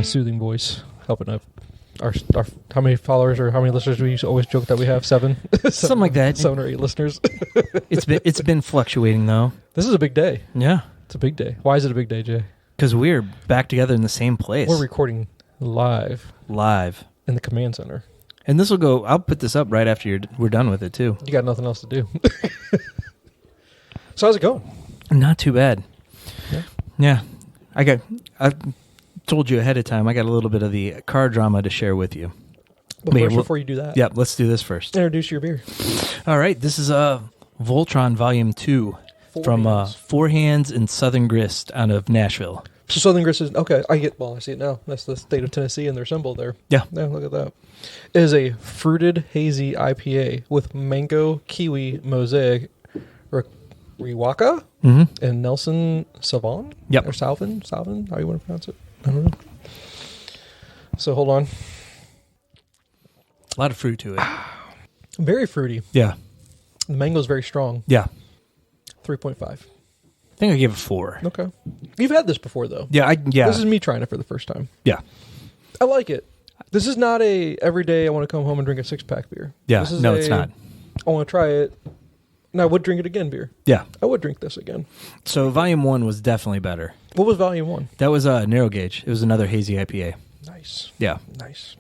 my soothing voice helping up. Our how many followers or how many listeners do we always joke that we have? 7? Something like that. 7 or 8 listeners. It's been fluctuating though. This is a big day. Yeah. It's a big day. Why is it a big day, Jay? Because we're back together in the same place. We're recording live in the command center. And this will go, I'll put this up right after we're done with it too. You got nothing else to do. So how's it going? Not too bad. Yeah. I told you ahead of time, I got a little bit of the car drama to share with you. But first, before you do that. Yeah, let's do this first. Introduce your beer. All right, this is Volton Volume 2 from Four Hands and Southern Grist out of Nashville. So Southern Grist is, okay, I see it now. That's the state of Tennessee and their symbol there. Yeah. Yeah, look at that. It is a fruited hazy IPA with mango, kiwi, mosaic, Riwaka, and Nelson Sauvin? Yep. Or Salvin, how you want to pronounce it? I don't know. So hold on. A lot of fruit to it. Very fruity. Yeah. The mango's very strong. Yeah. 3.5. I think I gave it 4. Okay. You've had this before, though. Yeah. This is me trying it for the first time. Yeah. I like it. This is not a every day I want to come home and drink a 6-pack beer. Yeah. This is No, it's not. I want to try it. And I would drink it again beer. Yeah. I would drink this again. So Volume 1 was definitely better. What was Volume 1? That was a narrow gauge. It was another hazy IPA. Nice. Yeah. Nice.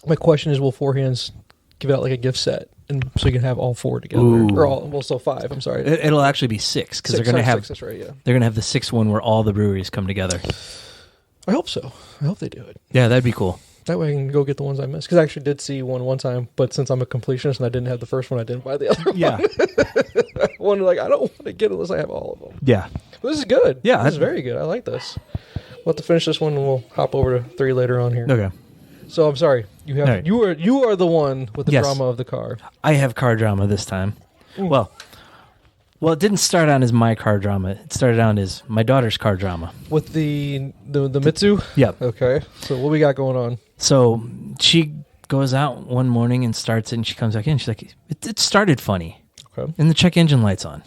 My question is, will Four Hands give out like a gift set, and so you can have all 4 together, or all? Well, so 5. I'm sorry. It'll actually be 6 because they're going to have. 6, that's right. Yeah. They're going to have the 6th one where all the breweries come together. I hope so. I hope they do it. Yeah, that'd be cool. That way I can go get the ones I missed. Because I actually did see one time, but since I'm a completionist and I didn't have the first one, I didn't buy the other one. Yeah. One like I don't want to get it unless I have all of them. Yeah. But this is good. Yeah, this is very good. I like this. We'll have to finish this one and we'll hop over to 3 later on here. Okay. So I'm sorry. You have right. you are the one with the Yes. drama of the car. I have car drama this time. Well, it didn't start out as my car drama. It started out as my daughter's car drama. With the Mitsu? Yep. Okay. So what we got going on? So she goes out one morning and starts it, and she comes back in. She's like, it started funny. Okay. And the check engine light's on.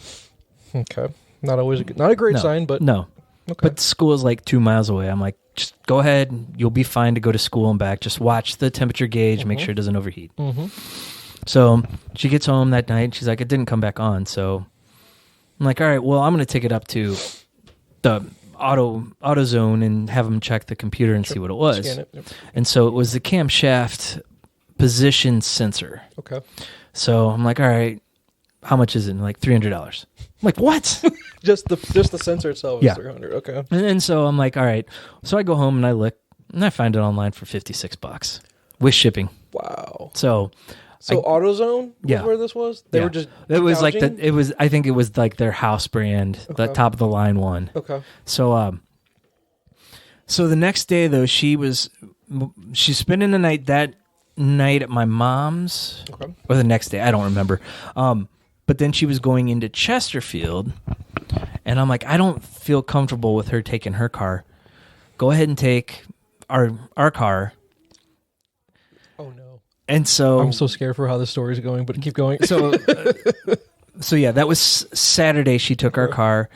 Okay. Not always not a great sign, but no. Okay. But school is like 2 miles away. I'm like, just go ahead. You'll be fine to go to school and back. Just watch the temperature gauge, make sure it doesn't overheat. Mm-hmm. So she gets home that night. She's like, it didn't come back on. So I'm like, all right, well, I'm going to take it up to the AutoZone and have them check the computer and see what it was. Scan it. Yep. And so it was the camshaft position sensor. Okay. So I'm like, all right, how much is it? And like $300. I'm like, what? Just the sensor itself is $300. Okay. And so I'm like, all right. So I go home and I look and I find it online for $56 with shipping. Wow. So AutoZone was where this was? They were just it was gouging? like I think it was like their house brand, the top of the line one. Okay. So so the next day though, she's spending the night that night at my mom's. Okay. Or the next day, I don't remember. But then she was going into Chesterfield, and I'm like, I don't feel comfortable with her taking her car. Go ahead and take our car. Oh no! And so I'm so scared for how the story's going, but keep going. So yeah, that was Saturday. She took our car,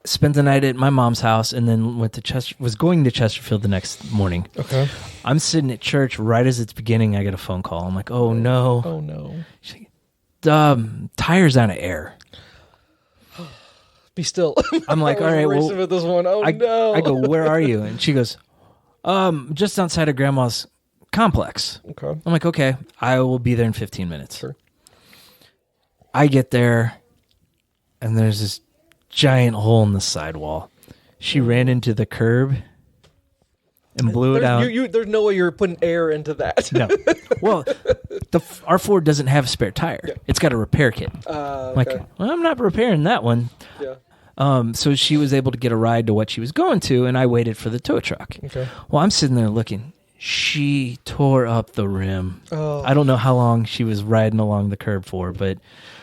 spent the night at my mom's house, and then was going to Chesterfield the next morning. Okay. I'm sitting at church right as it's beginning. I get a phone call. I'm like, oh no! Oh no! She's like, tire's out of air. Be still. I'm like, all right, well, with this one. No! I go, where are you? And she goes, just outside of Grandma's complex. Okay. I'm like, okay, I will be there in 15 minutes. Sure. I get there, and there's this giant hole in the sidewall. She ran into the curb and blew it out. There's no way you're putting air into that. No. Well, our Ford doesn't have a spare tire. Yeah. It's got a repair kit. I'm like, well, I'm not repairing that one. Yeah. So she was able to get a ride to what she was going to, and I waited for the tow truck. Okay. Well, I'm sitting there looking. She tore up the rim. Oh. I don't know how long she was riding along the curb for, but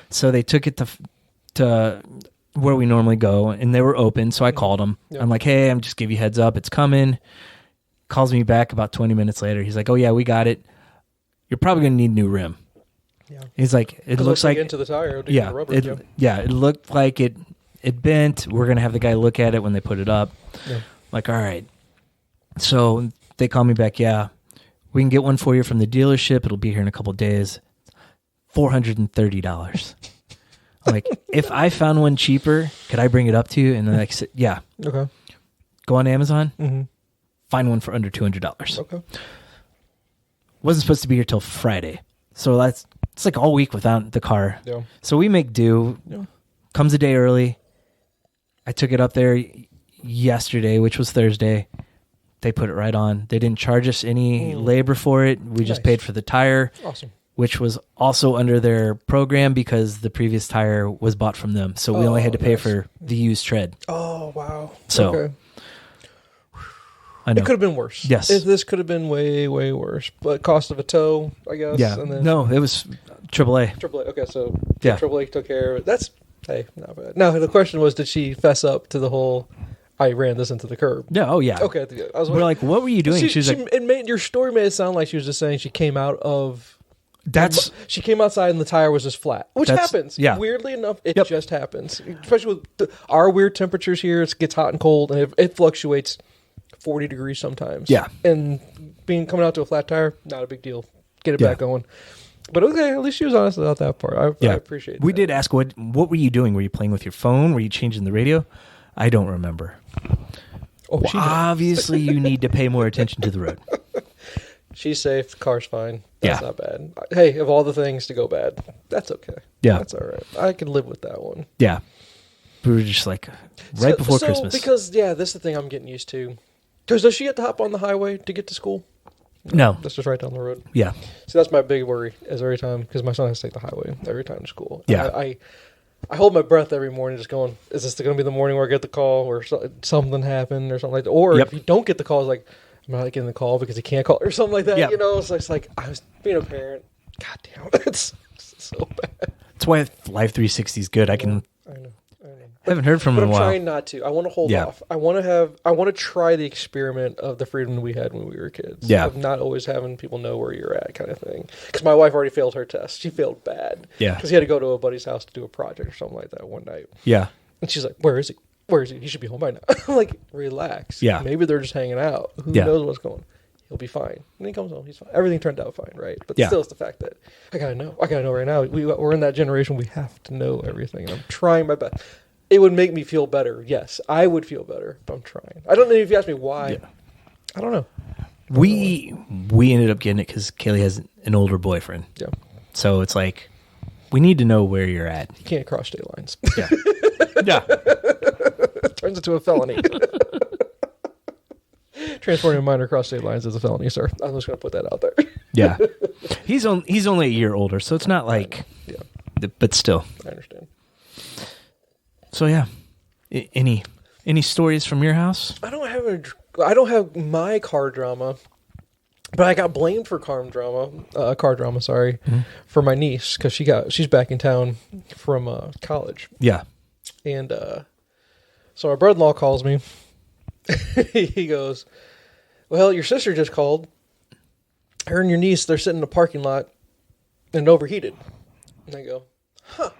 so they took it to where we normally go, and they were open, so I called them. Yeah. I'm like, hey, I'm just give you a heads up. It's coming. Calls me back about 20 minutes later. He's like, oh, yeah, we got it. You're probably going to need a new rim. Yeah. He's like, it looks like... into the tire. Yeah, the rubber, it looked like it bent. We're going to have the guy look at it when they put it up. Yeah. Like, all right. So they call me back, yeah, we can get one for you from the dealership. It'll be here in a couple of days. $430. I'm like, if I found one cheaper, could I bring it up to you? And then I said, yeah. Okay. Go on Amazon, find one for under $200. Okay. Wasn't supposed to be here till Friday. So it's like all week without the car. Yeah. So we make do. Yeah. Comes a day early. I took it up there yesterday, which was Thursday. They put it right on. They didn't charge us any labor for it. We just paid for the tire. Awesome. Which was also under their program because the previous tire was bought from them. So we only had to pay for the used tread. Oh, wow. So okay. I know. It could have been worse. Yes. This could have been way, way worse. But cost of a tow, I guess. Yeah. And then no, it was AAA. AAA. Okay, so yeah. AAA took care of it. That's, hey, not bad. Now, the question was, did she fess up to the whole, I ran this into the curb? Yeah. Oh, yeah. Okay. We're like, what were you doing? She's like, your story made it sound like she was just saying she came out of... She came outside and the tire was just flat, which happens. Yeah. Weirdly enough, it just happens. Especially with our weird temperatures here. It gets hot and cold, and it fluctuates 40 degrees sometimes. Yeah. And coming out to a flat tire, not a big deal. Get it back going. But okay, at least she was honest about that part. I appreciate it. We did ask, what were you doing? Were you playing with your phone? Were you changing the radio? I don't remember. Oh, well, obviously, you need to pay more attention to the road. She's safe. The car's fine. That's not bad. Hey, of all the things to go bad, that's okay. Yeah. That's all right. I can live with that one. Yeah. We were just like before Christmas. Because, this is the thing I'm getting used to. Because does she have to hop on the highway to get to school? No. That's just right down the road. Yeah. So that's my big worry is every time, because my son has to take the highway every time to school. Yeah. I hold my breath every morning just going, is this going to be the morning where I get the call or something happened or something like that? Or if you don't get the call, it's like, I'm not getting the call because he can't call or something like that. Yep. You know, so it's like I was being a parent. God damn, it's so bad. That's why Life 360 is good. I know. I haven't heard from him in a while. I'm trying not to. I want to hold off. I want to try the experiment of the freedom we had when we were kids. Yeah. Of not always having people know where you're at, kind of thing. Because my wife already failed her test. She failed bad. Yeah. Because he had to go to a buddy's house to do a project or something like that one night. Yeah. And she's like, "Where is he? Where is he? He should be home by now." I'm like, relax. Yeah. Maybe they're just hanging out. Who knows what's going on? He'll be fine. And he comes home, he's fine. Everything turned out fine, right? But still, it's the fact that I gotta know right now. We're in that generation. We have to know everything. And I'm trying my best. It would make me feel better. Yes, I would feel better, but I'm trying. I don't know if you ask me why. Yeah. I don't know. We ended up getting it because Kaylee has an older boyfriend. Yeah. So it's like, we need to know where you're at. You can't cross state lines. Yeah. Yeah. It turns into a felony. Transporting a minor across state lines is a felony, sir. I'm just going to put that out there. Yeah. He's only a year older, so it's not like... Yeah. But still. I understand. So, yeah. Any stories from your house? I don't have my car drama, but I got blamed for car drama, for my niece, because she's back in town from college. Yeah. And so my brother-in-law calls me. He goes, "Well, your sister just called. Her and your niece, they're sitting in a parking lot and it overheated." And I go, "Huh,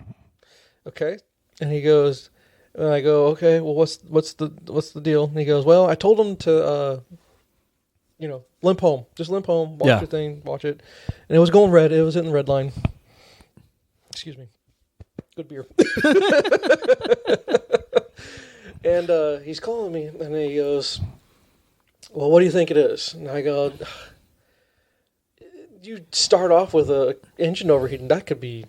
okay." And he goes, and I go, "Okay, well, what's the deal?" And he goes, "Well, I told him to, limp home. Just limp home. Watch your thing. Watch it." And it was going red. It was hitting the red line. Excuse me. Good beer. And he's calling me, and he goes, "Well, what do you think it is?" And I go, "You start off with a engine overheating. That could be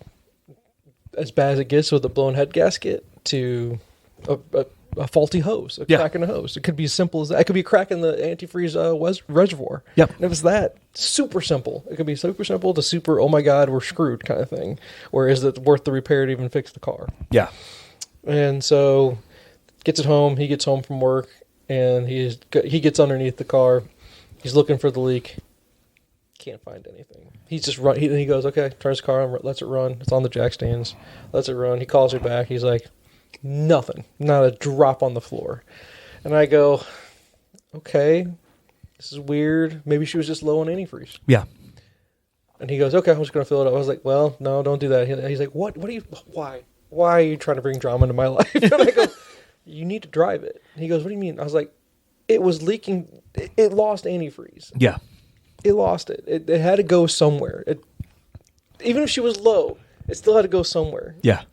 as bad as it gets with a blown head gasket to a faulty hose, a crack in the hose. It could be as simple as that. It could be a crack in the antifreeze reservoir. Yep. And if it's that, super simple. It could be super simple to super, oh my God, we're screwed kind of thing. Or is it worth the repair to even fix the car?" Yeah. And so... gets it home. He gets home from work, and he gets underneath the car. He's looking for the leak. Can't find anything. He's just run. He goes, okay, turns the car on, lets it run. It's on the jack stands. Lets it run. He calls her back. He's like, nothing. Not a drop on the floor. And I go, okay, this is weird. Maybe she was just low on antifreeze. Yeah. And he goes, okay, I'm just going to fill it up. I was like, well, no, don't do that. He's like, what are you, why are you trying to bring drama into my life? And I go, you need to drive it. And he goes, what do you mean? I was like, it was leaking it lost antifreeze. Yeah. It lost it. It had to go somewhere. Even if she was low, it still had to go somewhere. Yeah.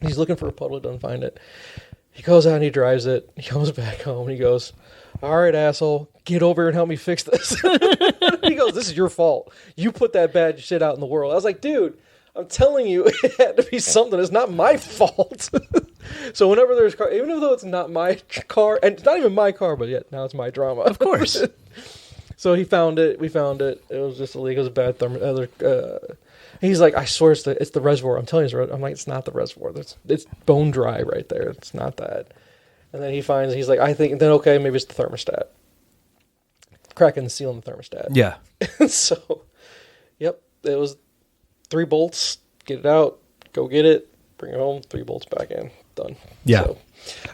He's looking for a puddle, doesn't find it. He goes out and he drives it. He comes back home and he goes, all right, asshole, get over here and help me fix this. He goes, this is your fault. You put that bad shit out in the world. I was like, dude, I'm telling you, it had to be something. It's not my fault. So whenever there's car, even though it's not my car, and it's not even my car, but yet now it's my drama. Of course. So he found it. We found it. It was just a leak. It was a bad he's like, I swear it's the reservoir. I'm telling you, I'm like, it's not the reservoir. It's bone dry right there. It's not that. And then he's like, I think, then okay, maybe it's the thermostat. Cracking the seal in the thermostat. Yeah. So, yep, it was 3 bolts, get it out, go get it, bring it home, 3 bolts back in, done. Yeah. So,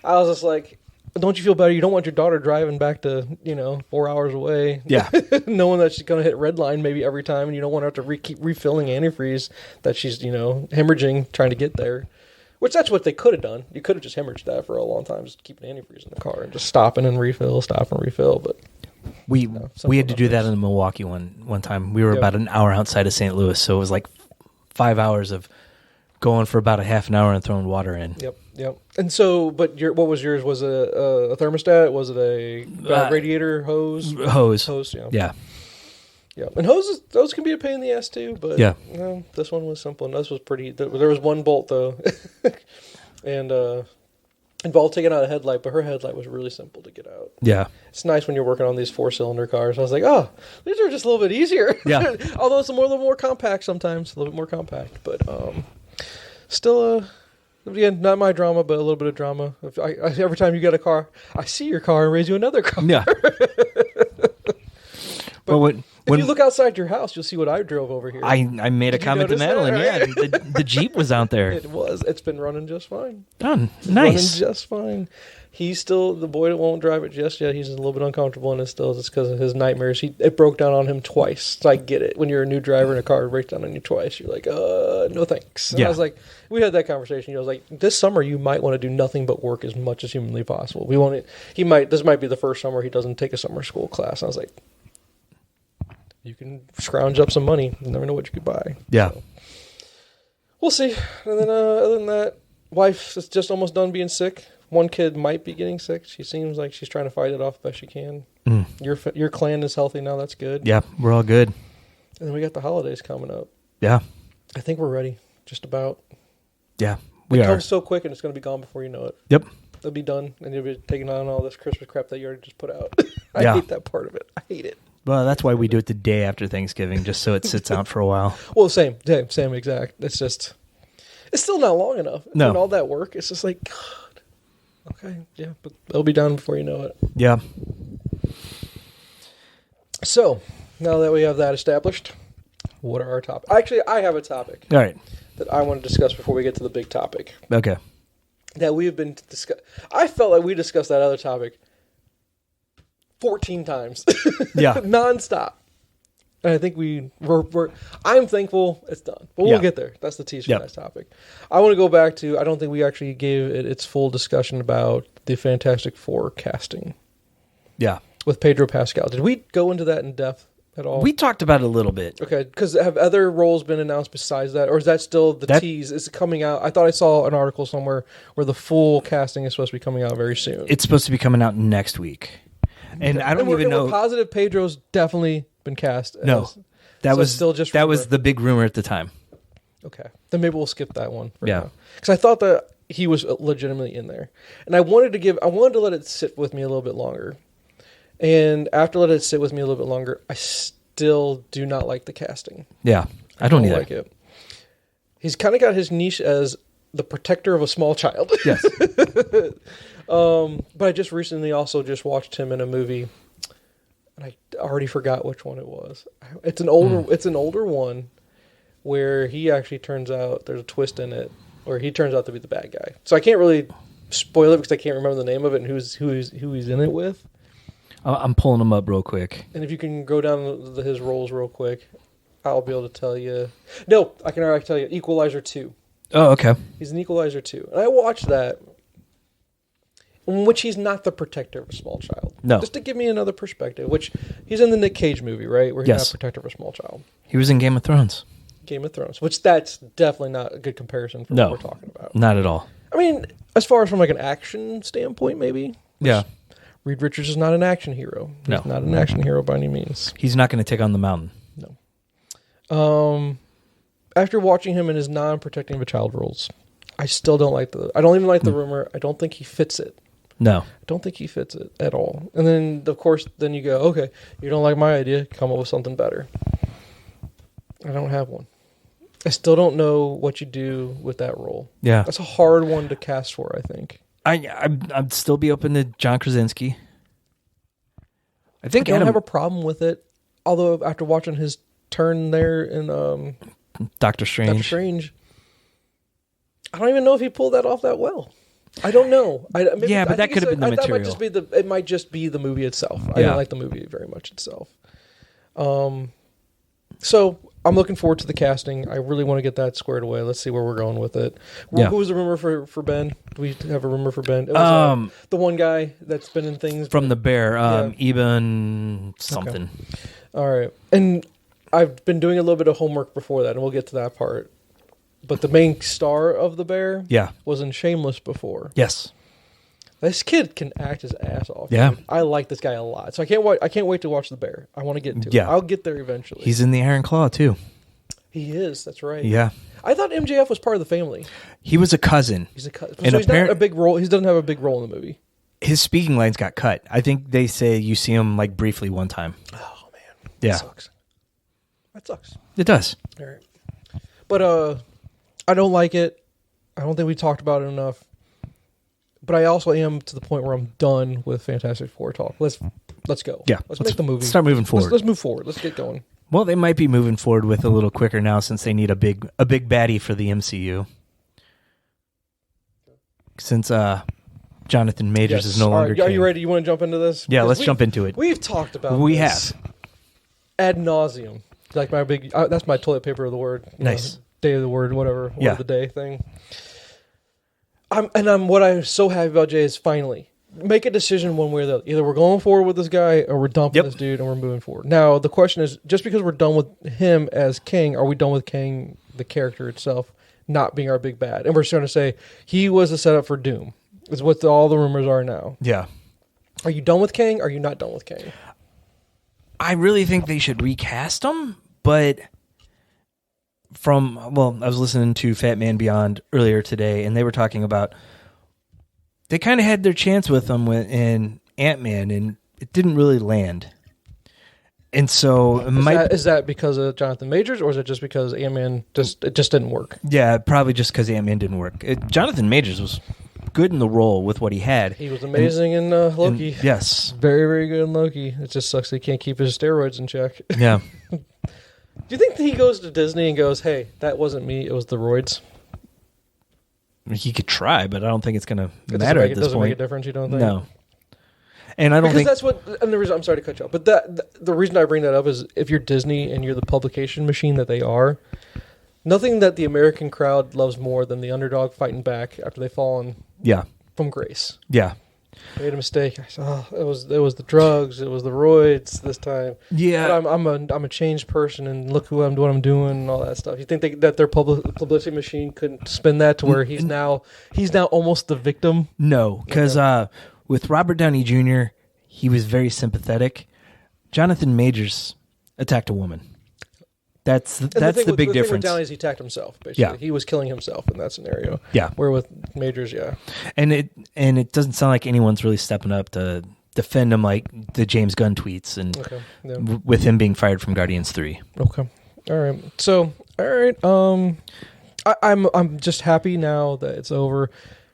I was just like, don't you feel better? You don't want your daughter driving back to, 4 hours away. Yeah. Knowing that she's going to hit red line maybe every time, and you don't want her to keep refilling antifreeze that she's, hemorrhaging trying to get there. Which that's what they could have done. You could have just hemorrhaged that for a long time, just keeping antifreeze in the car and just stopping and refill. But we had to do that in the Milwaukee one time. We were about an hour outside of St. Louis, so it was like 5 hours of going for about a half an hour and throwing water in. Yep. And so, but what was yours? Was it a thermostat? Was it a radiator hose? Hose, yeah. Yeah. Yeah, and those can be a pain in the ass too, but this one was simple, and this was pretty. There was one bolt though, and involved taking out a headlight, but her headlight was really simple to get out. Yeah, it's nice when you're working on these 4-cylinder cars. I was like, oh, these are just a little bit easier. Yeah, although it's a little more compact sometimes, a little bit more compact, but still again, not my drama, but a little bit of drama. Every time you get a car, I see your car and raise you another car. Yeah. But if you look outside your house, you'll see what I drove over here. I made a comment to Madeline. Right? Yeah, the Jeep was out there. It was. It's been running just fine. Done. Nice. Running just fine. He's still the boy that won't drive it just yet. He's a little bit uncomfortable, and it's because of his nightmares. It broke down on him twice. So I get it. When you're a new driver in a car, it breaks down on you twice. You're like, no thanks. And I was like, we had that conversation. I was like, this summer you might want to do nothing but work as much as humanly possible. This might be the first summer he doesn't take a summer school class. I was like, you can scrounge up some money. You never know what you could buy. Yeah. So, we'll see. And then other than that, wife is just almost done being sick. One kid might be getting sick. She seems like she's trying to fight it off the best she can. Your clan is healthy now. That's good. Yeah, we're all good. And then we got the holidays coming up. Yeah. I think we're ready. Just about. Yeah, we are. It comes so quick, and it's going to be gone before you know it. Yep. It'll be done, and you'll be taking on all this Christmas crap that you already just put out. I hate that part of it. I hate it. Well, that's why we do it the day after Thanksgiving, just so it sits out for a while. Well, same exact. It's still not long enough. No. And all that work, it's just like, God. Okay, yeah, but it'll be done before you know it. Yeah. So, now that we have that established, what are our topics? Actually, I have a topic. All right. That I want to discuss before we get to the big topic. Okay. That we have been I felt like we discussed that other topic 14 times. Yeah. Nonstop. And I think I'm thankful it's done. But we'll get there. That's the tease for that topic. I want to go back to, I don't think we actually gave it its full discussion about the Fantastic Four casting. Yeah. With Pedro Pascal. Did we go into that in depth at all? We talked about it a little bit. Okay, because have other roles been announced besides that? Or is that still the tease? Is it coming out? I thought I saw an article somewhere where the full casting is supposed to be coming out very soon. It's supposed to be coming out next week. And I don't even know. We're positive Pedro's definitely been cast. No. That was the big rumor at the time. Okay. Then maybe we'll skip that one. Yeah. Because I thought that he was legitimately in there. And I wanted to let it sit with me a little bit longer. And after letting it sit with me a little bit longer, I still do not like the casting. Yeah. I don't either. Like it. He's kind of got his niche as the protector of a small child. Yes. But I just recently also just watched him in a movie, and I already forgot which one it was. It's an older one where he actually turns out there's a twist in it where he turns out to be the bad guy. So I can't really spoil it because I can't remember the name of it and who he's in it with. I'm pulling him up real quick. And if you can go down his roles real quick, I'll be able to tell you. No, I can already tell you. Equalizer 2. Oh, okay. He's an Equalizer 2. And I watched that. in which he's not the protector of a small child. No. Just to give me another perspective, which he's in the Nick Cage movie, right? Where he's not protector of a small child. He was in Game of Thrones. Game of Thrones, which that's definitely not a good comparison for what we're talking about. Not at all. I mean, as far as from like an action standpoint, maybe. Yeah. Reed Richards is not an action hero. He's not an action hero by any means. He's not going to take on the Mountain. No. After watching him in his non-protecting of a child roles, I still don't like I don't even like the rumor. I don't think he fits it. No. I don't think he fits it at all. And then, of course, then you go, okay, you don't like my idea, come up with something better. I don't have one. I still don't know what you do with that role. Yeah. That's a hard one to cast for, I think. I'd still be open to John Krasinski. I don't have a problem with it. Although, after watching his turn there in Doctor Strange, I don't even know if he pulled that off that well. I don't know. But that could have been the material. It might just be the movie itself. I don't like the movie very much itself. So I'm looking forward to the casting. I really want to get that squared away. Let's see where we're going with it. Who was the rumor for Ben? Do we have a rumor for Ben? It was the one guy that's been in things. From the Bear, Eben something. Okay. All right. And I've been doing a little bit of homework before that, and we'll get to that part. But the main star of the Bear was in Shameless before. Yes. This kid can act his ass off. Yeah. Dude. I like this guy a lot. So I can't wait to watch The Bear. I want to get into it. I'll get there eventually. He's in the Iron Claw, too. He is. That's right. Yeah. I thought MJF was part of the family. He was a cousin. He's a cousin. So he's not a big role. He doesn't have a big role in the movie. His speaking lines got cut. I think they say you see him like briefly one time. Oh, man. Yeah. That sucks. That sucks. It does. All right. But I don't like it. I don't think we talked about it enough. But I also am to the point where I'm done with Fantastic Four talk. Let's go. Yeah. Let's make the movie. Start moving forward. Let's move forward. Let's get going. Well, they might be moving forward with a little quicker now since they need a big baddie for the MCU. Since Jonathan Majors is no longer Are you ready? You want to jump into this? Yeah, let's jump into it. We've talked about We this have. ad nauseum. Like my big, that's my toilet paper of the word. Nice. Day of the word, whatever. Word of the day thing. What I'm so happy about, Jay, is finally make a decision one way or the other. Either we're going forward with this guy or we're dumping this dude and we're moving forward. Now, the question is, just because we're done with him as Kang, are we done with Kang, the character itself, not being our big bad? And we're starting to say he was a setup for Doom, is what all the rumors are now. Yeah. Are you done with Kang? Or are you not done with Kang? I really think they should recast him, but I was listening to Fat Man Beyond earlier today, and they were talking about they kind of had their chance with him in Ant-Man, and it didn't really land. And so is that because of Jonathan Majors, or is it just because Ant-Man just didn't work? Yeah, probably just because Ant-Man didn't work. Jonathan Majors was good in the role with what he had. He was amazing in Loki. Yes. Very, very good in Loki. It just sucks that he can't keep his steroids in check. Yeah. Do you think that he goes to Disney and goes, hey, that wasn't me, it was the roids? He could try, but I don't think it's going to matter at this point. It doesn't make a difference, you don't think? No. And I don't think... That's what... And the reason... I'm sorry to cut you off, but the reason I bring that up is if you're Disney and you're the publication machine that they are, nothing that the American crowd loves more than the underdog fighting back after they've fallen from grace. Yeah. Made a mistake. I said, it was the drugs. It was the roids this time. Yeah, but I'm a changed person, and look what I'm doing, and all that stuff. You think that their publicity machine couldn't spin that to where he's now almost the victim? No, because with Robert Downey Jr., he was very sympathetic. Jonathan Majors attacked a woman. That's the big difference. The thing with Downey is he attacked himself, basically. Yeah. He was killing himself in that scenario. Yeah. Where with Majors, And it doesn't sound like anyone's really stepping up to defend him like the James Gunn tweets and with him being fired from Guardians 3. Okay. All right. So, I'm just happy now that it's over.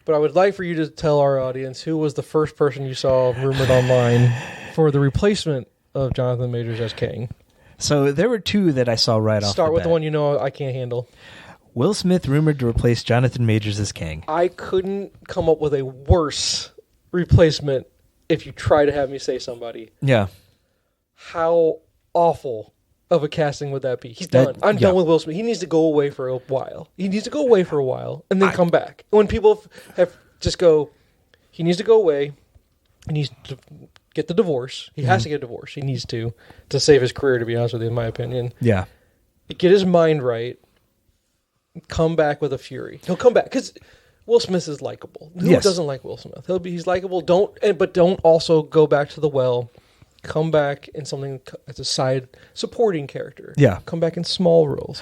But I would like for you to tell our audience who was the first person you saw rumored online for the replacement of Jonathan Majors as Kang. So there were two that I saw right off the bat. Start with the one I can't handle. Will Smith rumored to replace Jonathan Majors as Kang. I couldn't come up with a worse replacement if you try to have me say somebody. Yeah. How awful of a casting would that be? He's done. I'm done with Will Smith. He needs to go away for a while. And then come back. When people have just go, he needs to go away. He needs to get the divorce. He has to get a divorce. He needs to save his career, to be honest with you, in my opinion. Yeah. Get his mind right. Come back with a fury. He'll come back because Will Smith is likable. Who doesn't like Will Smith? He's likable. But don't also go back to the well. Come back in something as a side supporting character. Yeah. Come back in small roles.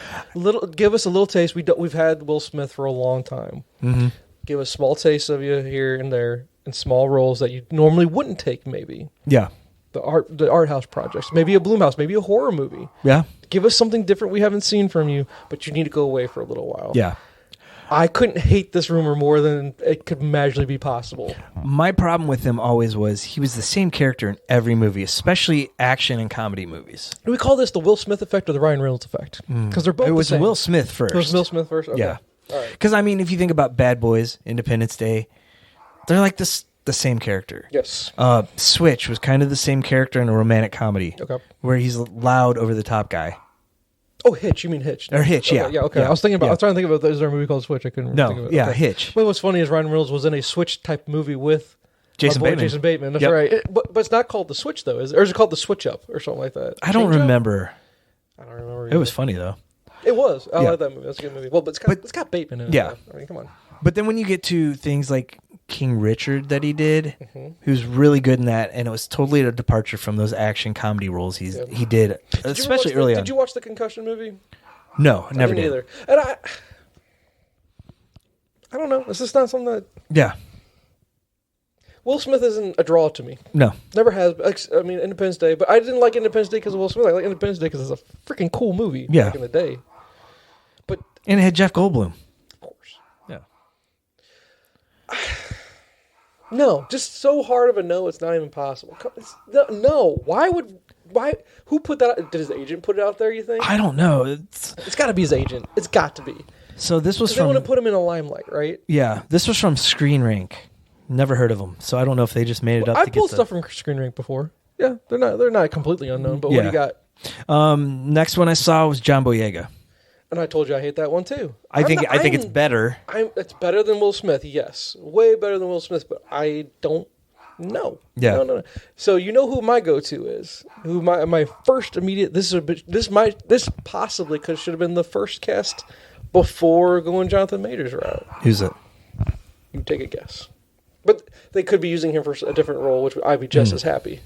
Give us a little taste. We've had Will Smith for a long time. Mm-hmm. Give us small tastes of you here and there in small roles that you normally wouldn't take. Maybe. Yeah. The art house projects. Maybe a Blumhouse. Maybe a horror movie. Yeah. Give us something different we haven't seen from you, but you need to go away for a little while. Yeah. I couldn't hate this rumor more than it could imaginably be possible. My problem with him always was he was the same character in every movie, especially action and comedy movies. Do we call this the Will Smith effect or the Ryan Reynolds effect? Because they're both It was the same. Will Smith first. It was Will Smith first? Okay. Yeah. All right. Because, I mean, if you think about Bad Boys, Independence Day, they're like the same character. Yes. Switch was kind of the same character in a romantic comedy. Okay. Where he's a loud, over-the-top guy. Oh, Hitch. You mean Hitch? Or Hitch, yeah. Yeah, okay. Yeah. I was trying to think about, is there a movie called Switch? I couldn't think of it. Yeah, Okay. Hitch. Well, what's funny is Ryan Reynolds was in a Switch-type movie with Jason Bateman. Jason Bateman, that's right. But it's not called The Switch, though, is it? Or is it called The Switch Up or something like that? I don't remember. I don't remember. It was funny, though. It was. I Yeah. like that movie. That's a good movie. Well, but it's got Bateman in it. Yeah. Though. I mean, come on. But then when you get to things like King Richard that he did, he was really good in that, and it was totally a departure from those action comedy roles he did, especially early on. Did you watch the Concussion movie? No, never did. Either. And I don't know. It's just not something that... Yeah. Will Smith isn't a draw to me. No. Never has. I mean, Independence Day. But I didn't like Independence Day because of Will Smith. I like Independence Day because it's a freaking cool movie back in the day. But and it had Jeff Goldblum. Of course. Yeah. No. Just so hard of a no, it's not even possible. No. Why? Who put that out? Did his agent put it out there, you think? I don't know. It's got to be his agent. It's got to be. So this was from... They want to put him in a limelight, right? Yeah. This was from Screen Rink. Never heard of them. So I don't know if they just made it up. I've pulled stuff from Screen Rink before. Yeah. They're not completely unknown, but what do you got? Next one I saw was John Boyega. And I told you I hate that one too. I think it's better. It's better than Will Smith, yes. Way better than Will Smith, but I don't know. Yeah. No. So you know who my go-to is? Who my first immediate... This possibly should have been the first cast before going Jonathan Majors route. Who's it? You take a guess. But they could be using him for a different role, which I'd be just as happy.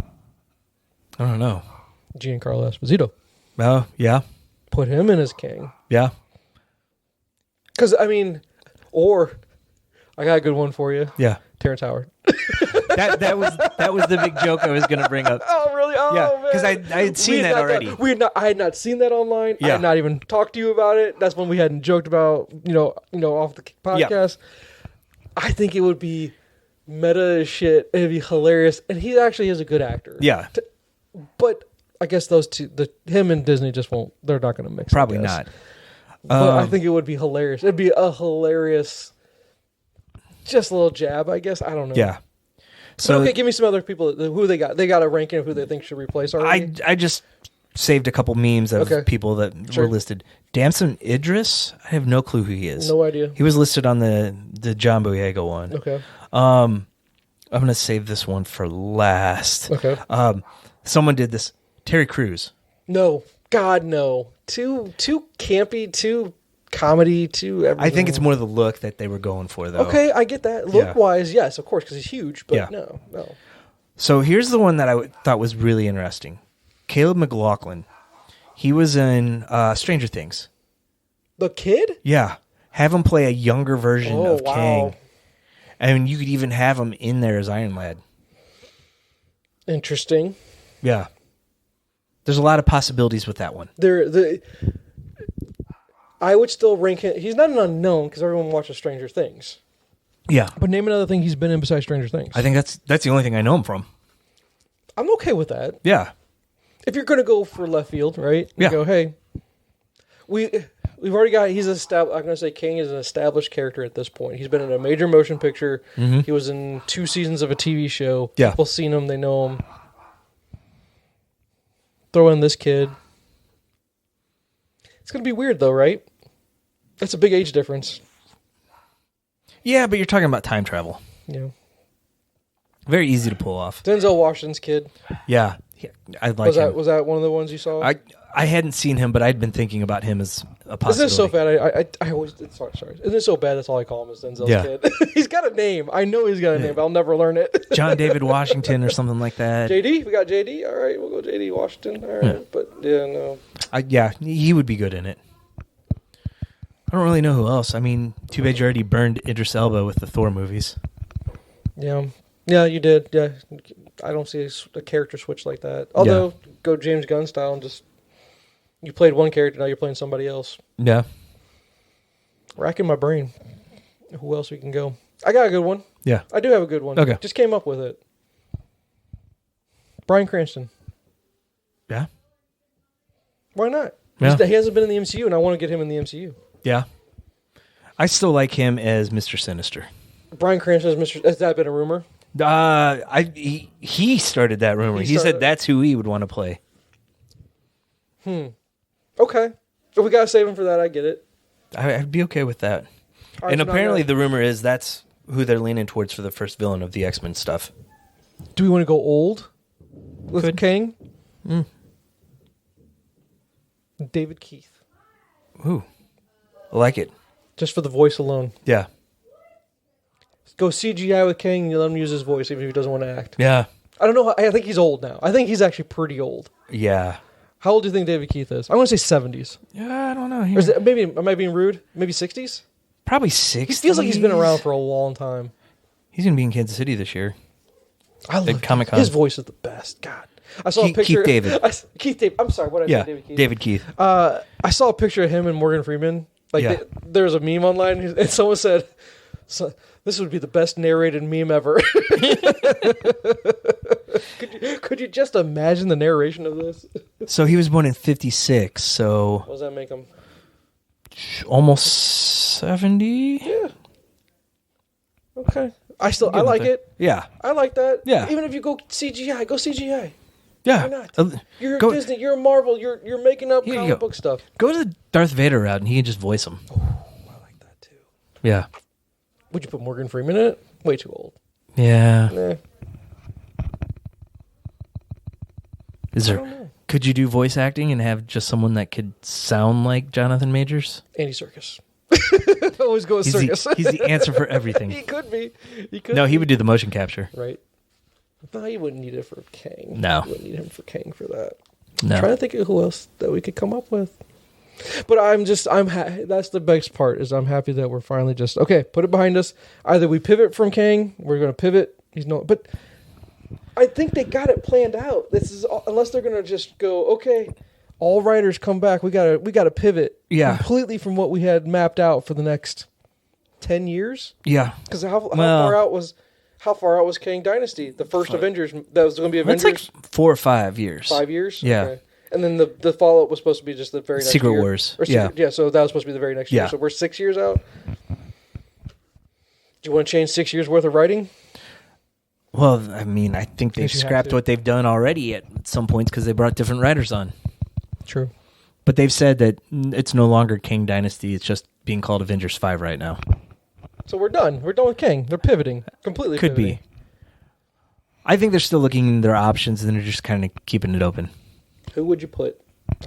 I don't know. Giancarlo Esposito. Oh, yeah. Put him in as Kang. Yeah. Because, I mean, or I got a good one for you. Yeah. Terrence Howard. that was the big joke I was going to bring up. Oh, really? Oh, yeah, man. because I had seen that already. I had not seen that online. Yeah. I had not even talked to you about it. That's when we hadn't joked about, off the podcast. Yeah. I think it would be meta as shit. It'd be hilarious. And he actually is a good actor. Yeah. But I guess those two, him and Disney just won't, they're not going to mix. Probably not. But I think it would be hilarious. It'd be a hilarious, just a little jab, I guess. I don't know. Yeah. So okay, give me some other people who they got. They got a ranking of who they think should replace already. I just saved a couple memes of people that were listed. Damson Idris, I have no clue who he is. No idea. He was listed on the John Boyega one. Okay. I'm going to save this one for last. Okay. Someone did this. Terry Crews. No. God, no. Too campy, too comedy, too everything. I think it's more the look that they were going for, though. Okay, I get that. Look-wise, yes, of course, because he's huge, but no. So here's the one that I thought was really interesting. Caleb McLaughlin. He was in Stranger Things. The kid? Yeah. Have him play a younger version of Kang. And you could even have him in there as Iron Lad. Interesting. Yeah. There's a lot of possibilities with that one. I would still rank him. He's not an unknown because everyone watches Stranger Things. Yeah. But name another thing he's been in besides Stranger Things. I think that's the only thing I know him from. I'm okay with that. Yeah. If you're going to go for left field, right? You go, hey, we've already got, I'm going to say Kang is an established character at this point. He's been in a major motion picture. Mm-hmm. He was in 2 seasons of a TV show. Yeah. People seen him. They know him. Throw in this kid. It's going to be weird, though, right? That's a big age difference. Yeah, but you're talking about time travel. Yeah. Very easy to pull off. Denzel Washington's kid. Yeah. I like him. Was that one of the ones you saw? I hadn't seen him, but I'd been thinking about him as a possibility. Isn't it so bad? I always sorry. Isn't it so bad? That's all I call him is Denzel's kid. He's got a name. I know he's got a name, but I'll never learn it. John David Washington or something like that. JD, we got JD. All right, we'll go JD Washington. All right, but no. He would be good in it. I don't really know who else. I mean, too bad you already burned Idris Elba with the Thor movies. Yeah, you did. Yeah, I don't see a character switch like that. Although, go James Gunn style and just you played one character, now you're playing somebody else. Yeah. Racking my brain. Who else we can go? I got a good one. Yeah. I do have a good one. Okay. Just came up with it. Bryan Cranston. Yeah. Why not? Yeah. He hasn't been in the MCU, and I want to get him in the MCU. Yeah. I still like him as Mr. Sinister. Bryan Cranston has that been a rumor? He started that rumor. He said that's who he would want to play. Okay. If we got to save him for that, I get it. I'd be okay with that. Right, and apparently the rumor is that's who they're leaning towards for the first villain of the X-Men stuff. Do we want to go old with Kang? David Keith. Ooh. I like it. Just for the voice alone. Yeah. Go CGI with Kang and you let him use his voice even if he doesn't want to act. Yeah. I don't know. I think he's old now. I think he's actually pretty old. Yeah. How old do you think David Keith is? I want to say 70s. Yeah, I don't know. Or is it, maybe, am I being rude? Maybe 60s? Probably 60s. He feels like he's been around for a long time. He's going to be in Kansas City this year. I love Comic-Con. His voice is the best. God. I saw a picture. Keith David. Keith David. I'm sorry. What did I say? David Keith. I saw a picture of him and Morgan Freeman. There was a meme online, and someone said, "This would be the best narrated meme ever." Could you just imagine the narration of this? So he was born in 56. So what does that make him? Almost 70. Yeah. Okay. I like it. Yeah. I like that. Yeah. Even if you go CGI, go CGI. Yeah. Why not? You're Disney. You're Marvel. You're making up comic book stuff. Go to the Darth Vader route, and he can just voice him. Oh, I like that too. Yeah. Would you put Morgan Freeman in it? Way too old. Yeah. Is I there? don't know. Could you do voice acting and have just someone that could sound like Jonathan Majors? Andy Serkis. Always go with Serkis. He's the answer for everything. He could be. He would do the motion capture. Right. No, you wouldn't need it for Kang. No. You wouldn't need him for Kang for that. No. I'm trying to think of who else that we could come up with. But that's the best part is I'm happy that we're finally just, okay, put it behind us. Either we pivot from Kang, we're going to pivot. But I think they got it planned out. This is unless they're going to just go, okay, all writers come back. We got to pivot completely from what we had mapped out for the next 10 years. Yeah. Because how far out was Kang Dynasty? The first Avengers that was going to be Avengers. That's like 4 or 5 years. 5 years. Yeah. Okay. And then the follow up was supposed to be just the very next Secret year. Wars. Yeah. So that was supposed to be the very next year. Yeah. So we're 6 years out. Do you want to change 6 years worth of writing? Well, I mean, I think they've scrapped what they've done already at some points because they brought different writers on. True. But they've said that it's no longer Kang Dynasty. It's just being called Avengers 5 right now. So we're done. We're done with Kang. They're pivoting. Completely Could pivoting. be. I think they're still looking in their options and they're just kind of keeping it open. Who would you put?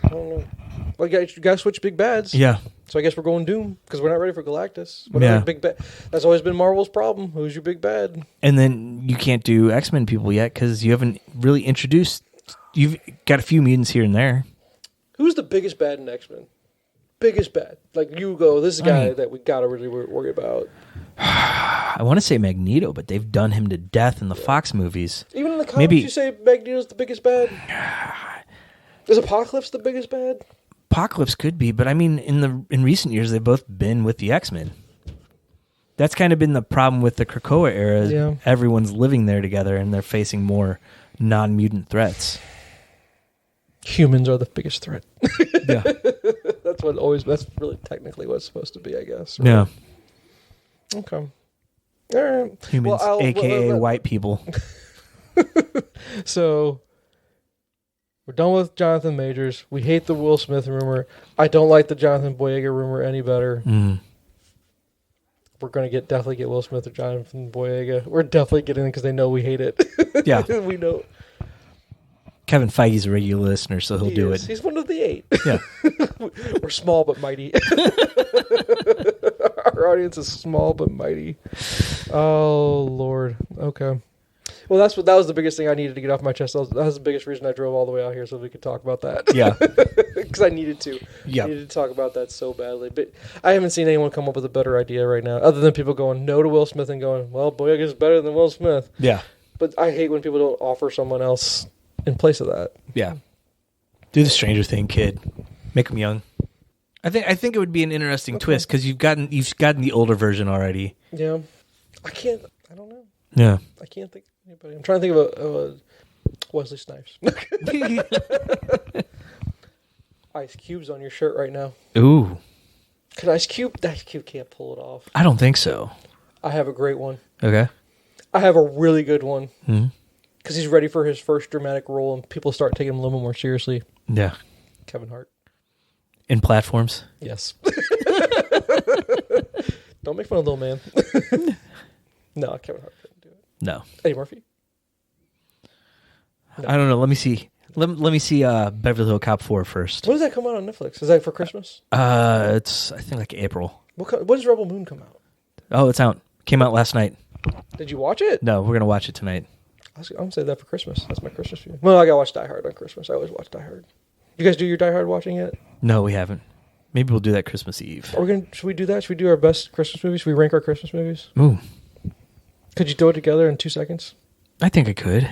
I don't know. Well, you guys switch big bads. Yeah. So I guess we're going Doom because we're not ready for Galactus. Yeah. Big bad. That's always been Marvel's problem. Who's your big bad? And then you can't do X-Men people yet because you haven't really introduced... You've got a few mutants here and there. Who's the biggest bad in X-Men? Biggest bad. Like you go, this is a guy that we got to really worry about. I want to say Magneto, but they've done him to death in the Fox movies. Even in the comics, you say Magneto's the biggest bad? Is Apocalypse the biggest bad? Apocalypse could be, but I mean, in recent years, they've both been with the X-Men. That's kind of been the problem with the Krakoa era. Yeah. Everyone's living there together, and they're facing more non-mutant threats. Humans are the biggest threat. Yeah. That's really technically what it's supposed to be, I guess. Right? Yeah. Okay. All right. Humans, a.k.a. white people. So, we're done with Jonathan Majors. We hate the Will Smith rumor. I don't like the Jonathan Boyega rumor any better. we're going to definitely get Will Smith or Jonathan Boyega. We're definitely getting it because they know we hate it. Yeah. We know. Kevin Feige's a regular listener, so he'll do it. He's one of the 8. Yeah. We're small but mighty. Our audience is small but mighty. Oh, Lord. Okay. Well, that was the biggest thing I needed to get off my chest. That was the biggest reason I drove all the way out here so we could talk about that. Yeah. Because I needed to. Yeah. I needed to talk about that so badly. But I haven't seen anyone come up with a better idea right now, other than people going no to Will Smith and going, well, Boyega's better than Will Smith. Yeah. But I hate when people don't offer someone else in place of that. Yeah. Do the Stranger Thing kid. Make him young. I think it would be an interesting twist because you've gotten the older version already. Yeah. I don't know. Yeah. I can't think of anybody. I'm trying to think of a Wesley Snipes. Ice Cube's on your shirt right now. Ooh. Could Ice Cube can't pull it off. I don't think so. I have a great one. Okay. I have a really good one. Mm-hmm. Because he's ready for his first dramatic role and people start taking him a little more seriously. Yeah. Kevin Hart. In platforms? Yes. Don't make fun of little man. No, Kevin Hart couldn't do it. No. Eddie Murphy? No. I don't know. Let me see. Let me see Beverly Hills Cop 4 first. When does that come out on Netflix? Is that for Christmas? It's, I think, like April. When does Rebel Moon come out? Oh, it's out. Came out last night. Did you watch it? No, we're going to watch it tonight. I'm going to say that for Christmas. That's my Christmas viewing. Well, I got to watch Die Hard on Christmas. I always watch Die Hard. You guys do your Die Hard watching yet? No, we haven't. Maybe we'll do that Christmas Eve. Should we do that? Should we do our best Christmas movies? Should we rank our Christmas movies? Ooh. Could you do it together in 2 seconds? I think I could.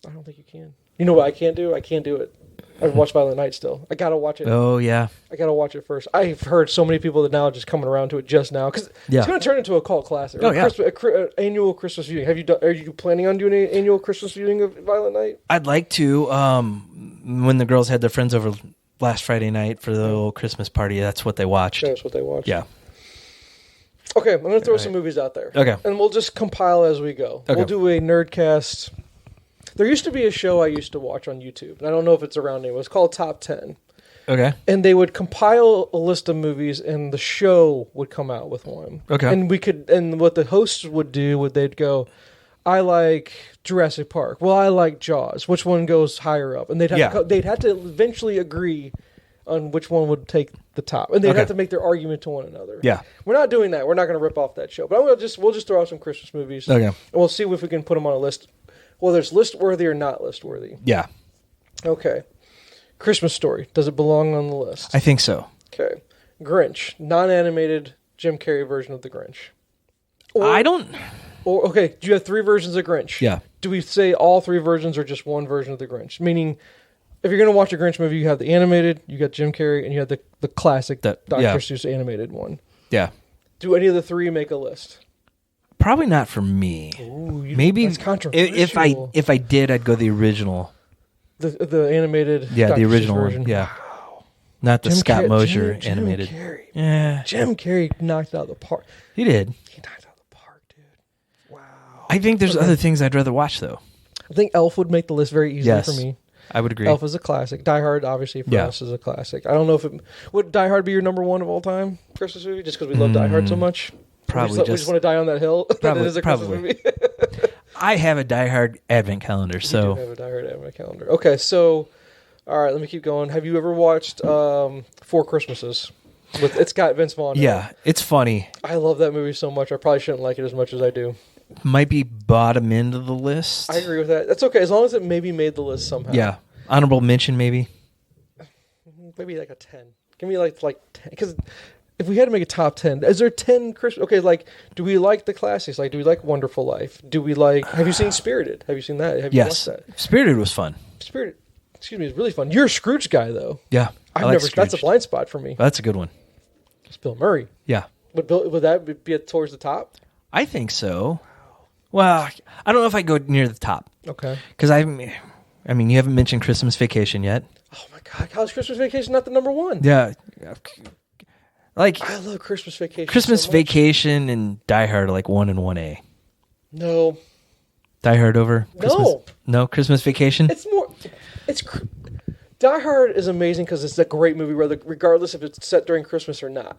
I don't think you can. You know what I can't do? I can't do it. I've watched Violent Night still. I got to watch it. Oh, yeah. I got to watch it first. I've heard so many people that now are just coming around to it just now. Because it's going to turn into a cult classic. Oh, yeah. Annual Christmas viewing. Are you planning on doing an annual Christmas viewing of Violent Night? I'd like to. When the girls had their friends over last Friday night for the little Christmas party, that's what they watched. That's what they watched. Yeah. Okay, I'm going to throw some movies out there. Okay. And we'll just compile as we go. Okay. We'll do a Nyrdcast. There used to be a show I used to watch on YouTube, and I don't know if it's around anymore. It's called Top 10. Okay. And they would compile a list of movies, and the show would come out with one. Okay. And what the hosts would do, they'd go, I like Jurassic Park. Well, I like Jaws. Which one goes higher up? And they'd have to eventually agree on which one would take the top, and they'd have to make their argument to one another. Yeah. We're not doing that. We're not going to rip off that show, but we'll just throw out some Christmas movies. Okay. And we'll see if we can put them on a list, whether it's list worthy or not list worthy. Yeah. Okay. Christmas Story. Does it belong on the list? I think so. Okay. Grinch. Non-animated Jim Carrey version of the Grinch. Okay, do you have 3 versions of Grinch? Yeah. Do we say all 3 versions or just one version of the Grinch? Meaning, if you're going to watch a Grinch movie, you have the animated, you got Jim Carrey, and you have the classic Dr. Seuss animated one. Yeah. Do any of the 3 make a list? Probably not for me. Ooh, maybe that's controversial. if I did, I'd go the original. The animated. Yeah, Dr. the original Seuss version. one. Yeah. Wow. Not the Scott Mosier animated. Jim Carrey. Yeah. Jim Carrey knocked it out of the park. He did. He knocked it out of the park, dude. Wow. I think there's other things I'd rather watch though. I think Elf would make the list very easily for me. I would agree. Elf is a classic. Die Hard, obviously, for us is a classic. I don't know if it... Would Die Hard be your number 1 of all time Christmas movie? Just because we love Die Hard so much? Probably we just want to die on that hill? Probably, that is a Christmas movie? I have a Die Hard advent calendar, so... You do have a Die Hard advent calendar. Okay, so... All right, let me keep going. Have you ever watched Four Christmases? It's got Vince Vaughn. Yeah, it's funny. I love that movie so much. I probably shouldn't like it as much as I do. Might be bottom end of the list. I agree with that. That's okay, as long as it maybe made the list somehow. Yeah. Honorable mention, maybe? Maybe like a 10. Give me like 10. Because if we had to make a top 10, is there 10 Christmas... Okay, like, do we like the classics? Like, do we like Wonderful Life? Do we like... Have you seen Spirited? Have you seen that? Have you watched that? Spirited was fun. Spirited, is really fun. You're a Scrooge guy, though. Yeah. That's a blind spot for me. That's a good one. It's Bill Murray. Yeah. Would that be towards the top? I think so. Well, I don't know if I go near the top. Okay. Because I mean, you haven't mentioned Christmas Vacation yet. Oh my God, College Christmas Vacation not the number 1? Yeah. Like I love Christmas Vacation. Christmas so much. Vacation and Die Hard are like 1 and 1A. No. Die Hard over Christmas? No, Christmas Vacation? Die Hard is amazing because it's a great movie, regardless if it's set during Christmas or not.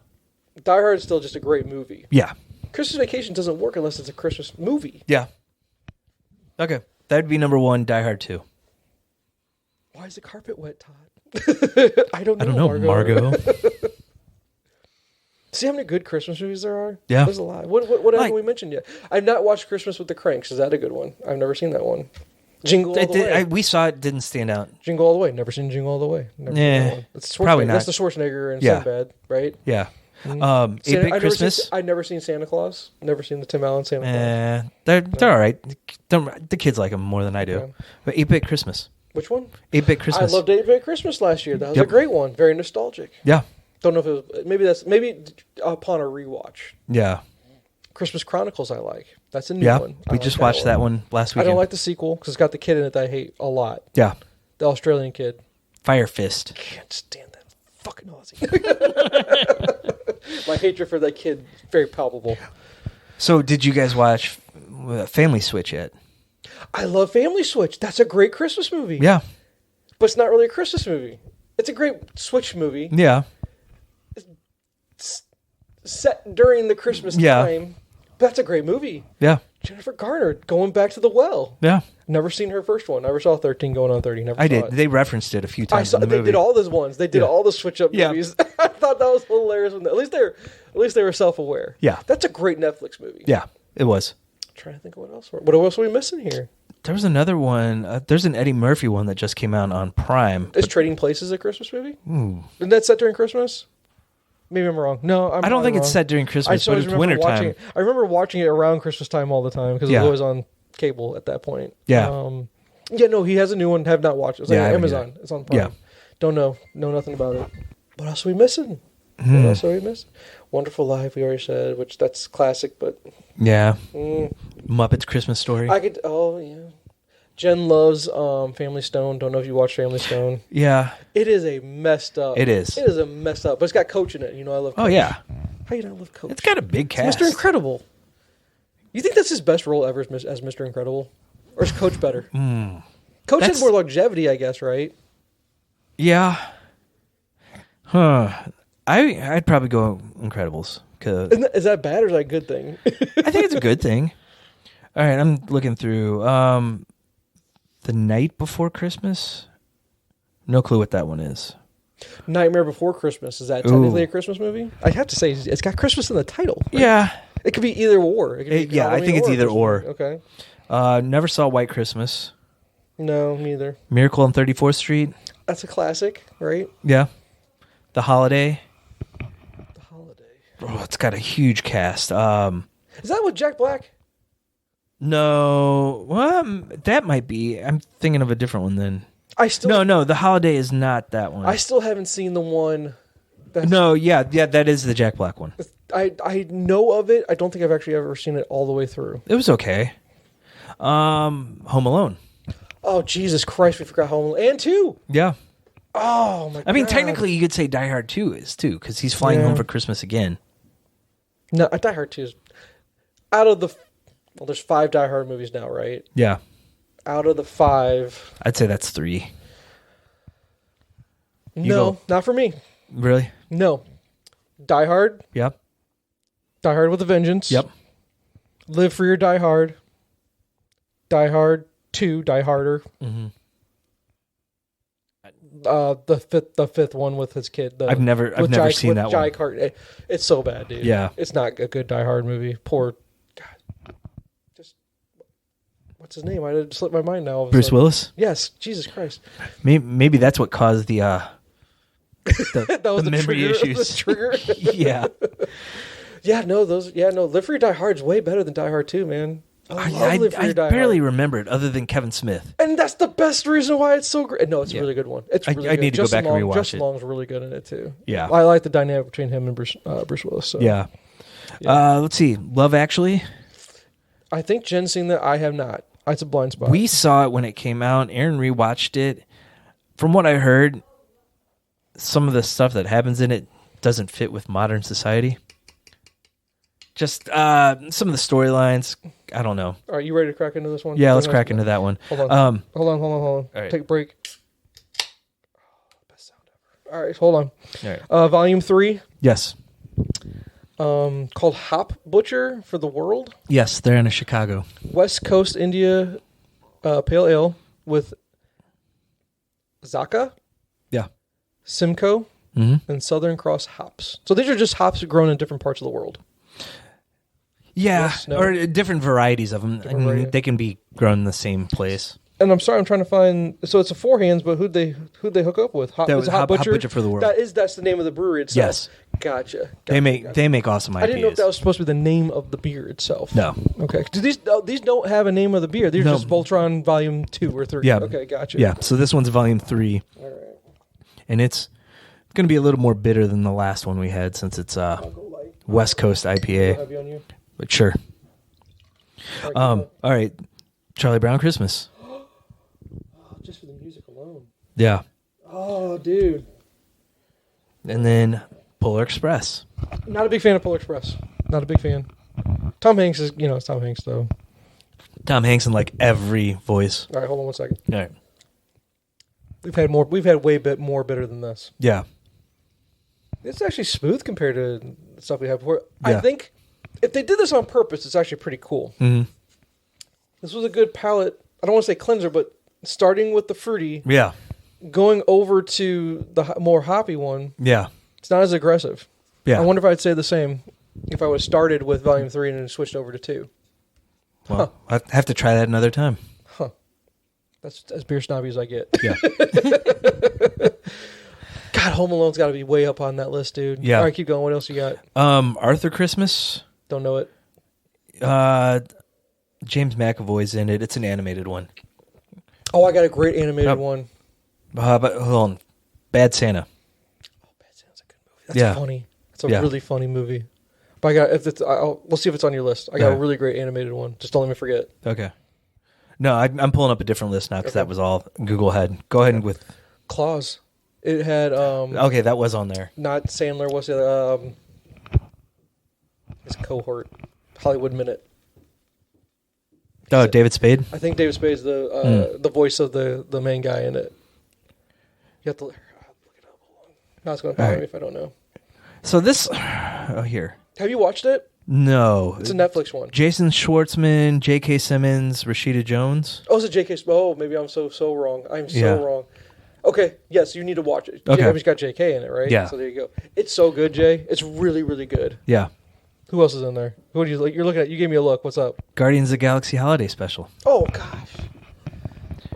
Die Hard is still just a great movie. Yeah. Christmas Vacation doesn't work unless it's a Christmas movie. Yeah. Okay. That'd be number 1, Die Hard 2. Why is the carpet wet, Todd? I don't know, Margot. See how many good Christmas movies there are? Yeah. There's a lot. What haven't we mentioned yet? I've not watched Christmas with the Cranks. Is that a good one? I've never seen that one. Jingle All the Way. We saw it, didn't stand out. Jingle All the Way. Never seen Jingle All the Way. Never seen that one. It's probably not. That's the Schwarzenegger and Sinbad, right? Yeah. 8-Bit Christmas. I've never seen Santa Claus. Never seen the Tim Allen Santa Claus. They're all right. The kids like them more than I do. Yeah. But 8-Bit Christmas. Which one? 8-Bit Christmas. I loved 8-Bit Christmas last year. That was a great one. Very nostalgic. Yeah. Don't know if it was... Maybe upon a rewatch. Yeah. Christmas Chronicles I like. That's a new one. We just watched that one last weekend. I don't like the sequel because it's got the kid in it that I hate a lot. Yeah. The Australian kid. Firefist. Can't stand that fucking Aussie. My hatred for that kid, very palpable. So did you guys watch Family Switch yet? I love Family Switch. That's a great Christmas movie. Yeah. But it's not really a Christmas movie. It's a great Switch movie. Yeah. It's set during the Christmas time. But that's a great movie. Yeah. Jennifer Garner going back to the well. Yeah. Never seen her first one. Never saw 13 going on 30. Never I saw did. it. They referenced it a few times in the They movie. did all those ones. They did all the switch up movies. I thought that was hilarious. At least they were self-aware. Yeah. That's a great Netflix movie. Yeah, it was. I'm trying to think of what else are we missing here? There was another one. There's an Eddie Murphy one that just came out on Prime. Is Trading Places a Christmas movie? Isn't that set during Christmas? Maybe I'm wrong. No, I don't think it's set during Christmas, but it's wintertime. I remember watching it around Christmas time all the time because it was always on cable at that point. Yeah. He has a new one. Have not watched it. It's on Amazon. It's on Prime. Yeah. Don't know nothing about it. What else are we missing? What else are we missing? Wonderful Life, we already said, which that's classic, but... Yeah. Muppets Christmas Story. Jen loves Family Stone. Don't know if you watch Family Stone. Yeah. It is a messed up. It is. It is a messed up. But it's got Coach in it. You know I love Coach. Oh, yeah. How you not love Coach? It's got a big cast. Mr. Incredible. You think that's his best role ever as Mr. Incredible? Or is Coach better? Coach had more longevity, I guess, right? Yeah. Huh. I'd probably go Incredibles. Is that bad or is that a good thing? I think it's a good thing. All right, I'm looking through. The Night Before Christmas? No clue what that one is. Nightmare Before Christmas. Is that technically a Christmas movie? I have to say, it's got Christmas in the title. Right? Yeah. It could be either or. I think it's either or. Okay. Never saw White Christmas. No, neither. Miracle on 34th Street. That's a classic, right? Yeah. The Holiday. The Holiday. Oh, it's got a huge cast. Is that with Jack Black? No. Well, that might be. I'm thinking of a different one then. No, The Holiday is not that one. I still haven't seen the one. That is the Jack Black one. I know of it. I don't think I've actually ever seen it all the way through. It was okay. Home Alone. Oh, Jesus Christ, we forgot Home Alone. And 2. Yeah. Oh, my God. I mean, technically, you could say Die Hard 2 is, too, because he's flying home for Christmas again. No, Die Hard 2 is... Out of the... Well, there's 5 Die Hard movies now, right? Yeah. Out of the 5... I'd say that's 3. No, not for me. Really? No. Die Hard. Yep. Die Hard with a Vengeance. Yep. Live for Your Die Hard. Die Hard 2, Die Harder. Mm-hmm. The fifth one with his kid. I've never seen that one. Carter. It's so bad, dude. Yeah. It's not a good Die Hard movie. Poor... God. Just... What's his name? I just slipped my mind now. Bruce Willis? Yes. Jesus Christ. Maybe that's what caused the that was the memory issues. The trigger. Yeah. Live Free Die Hard is way better than Die Hard 2, man. I barely remember it other than Kevin Smith. And that's the best reason why it's so great. No, it's a really good one. It's really good. I need to go back and rewatch Justin it. Long's really good in it, too. Yeah. I like the dynamic between him and Bruce Willis. So. Yeah. Let's see. Love Actually? I think Jen's seen that. I have not. It's a blind spot. We saw it when it came out. Aaron rewatched it. From what I heard, some of the stuff that happens in it doesn't fit with modern society. Just some of the storylines, I don't know. Are you ready to crack into this one? Yeah, let's crack into that one. Hold on. Hold on. All right. Take a break. Best sound ever. All right, hold on. All right. Volume 3. Yes. called Hop Butcher for the World. Yes, they're in Chicago. West Coast India Pale Ale with Zaka, Simcoe, and Southern Cross hops. So these are just hops grown in different parts of the world. Yeah, Yes, no. or different varieties of them. I mean, they can be grown in the same place. And I'm sorry, I'm trying to find. So it's a Four Hands, but who'd they hook up with? That was Hop Butcher for the World. That's the name of the brewery itself. Yes, gotcha. They make awesome IPAs. I didn't know if that was supposed to be the name of the beer itself. No. Okay. Do these don't have a name of the beer? These are just Voltron Volume 2 or 3. Yeah. Okay, gotcha. Yeah. So this one's Volume 3. All right. And it's going to be a little more bitter than the last one we had since it's West Coast IPA. Have you on you? But sure. All right. Charlie Brown Christmas. Just for the music alone. Yeah. Oh, dude. And then Polar Express. Not a big fan of Polar Express. Not a big fan. Tom Hanks is, it's Tom Hanks, though. Tom Hanks in like every voice. All right, hold on 1 second. All right. We've had way more bitter than this. Yeah. It's actually smooth compared to the stuff we had before. Yeah. I think if they did this on purpose, it's actually pretty cool. Mm-hmm. This was a good palate. I don't want to say cleanser, but starting with the fruity, Yeah. going over to the more hoppy one, Yeah. it's not as aggressive. Yeah. I wonder if I'd say the same if I was started with Volume 3 and then switched over to 2. Well, I have to try that another time. Huh. That's as beer snobby as I get. Yeah. God, Home Alone's got to be way up on that list, dude. Yeah. All right, keep going. What else you got? Arthur Christmas. Don't know it. James McAvoy's in it. It's an animated one. Oh, I got a great animated one. But hold on. Bad Santa. Oh, Bad Santa's a good movie. That's funny. It's a really funny movie. But we'll see if it's on your list. I got a really great animated one. Just don't let me forget. Okay. No, I'm pulling up a different list now because that was all Google had. Go ahead and with Claus. It had okay, that was on there. not Sandler. What's the other? His cohort, Hollywood Minute. Oh, David Spade. I think David Spade's the voice of the main guy in it. You have to look it up. Hold on. No, it's going to bother me if I don't know. So this, here. Have you watched it? No, It's a Netflix one. Jason Schwartzman, J.K. Simmons, Rashida Jones. Oh, it's a J.K. Oh, maybe I'm so wrong. I'm so wrong. Okay, yes, you need to watch it. Okay. It's got J.K. in it, right? Yeah. So there you go. It's so good, Jay. It's really, really good. Yeah. Who else is in there? Who do you like? You're looking at? You gave me a look. What's up? Guardians of the Galaxy Holiday Special. Oh gosh.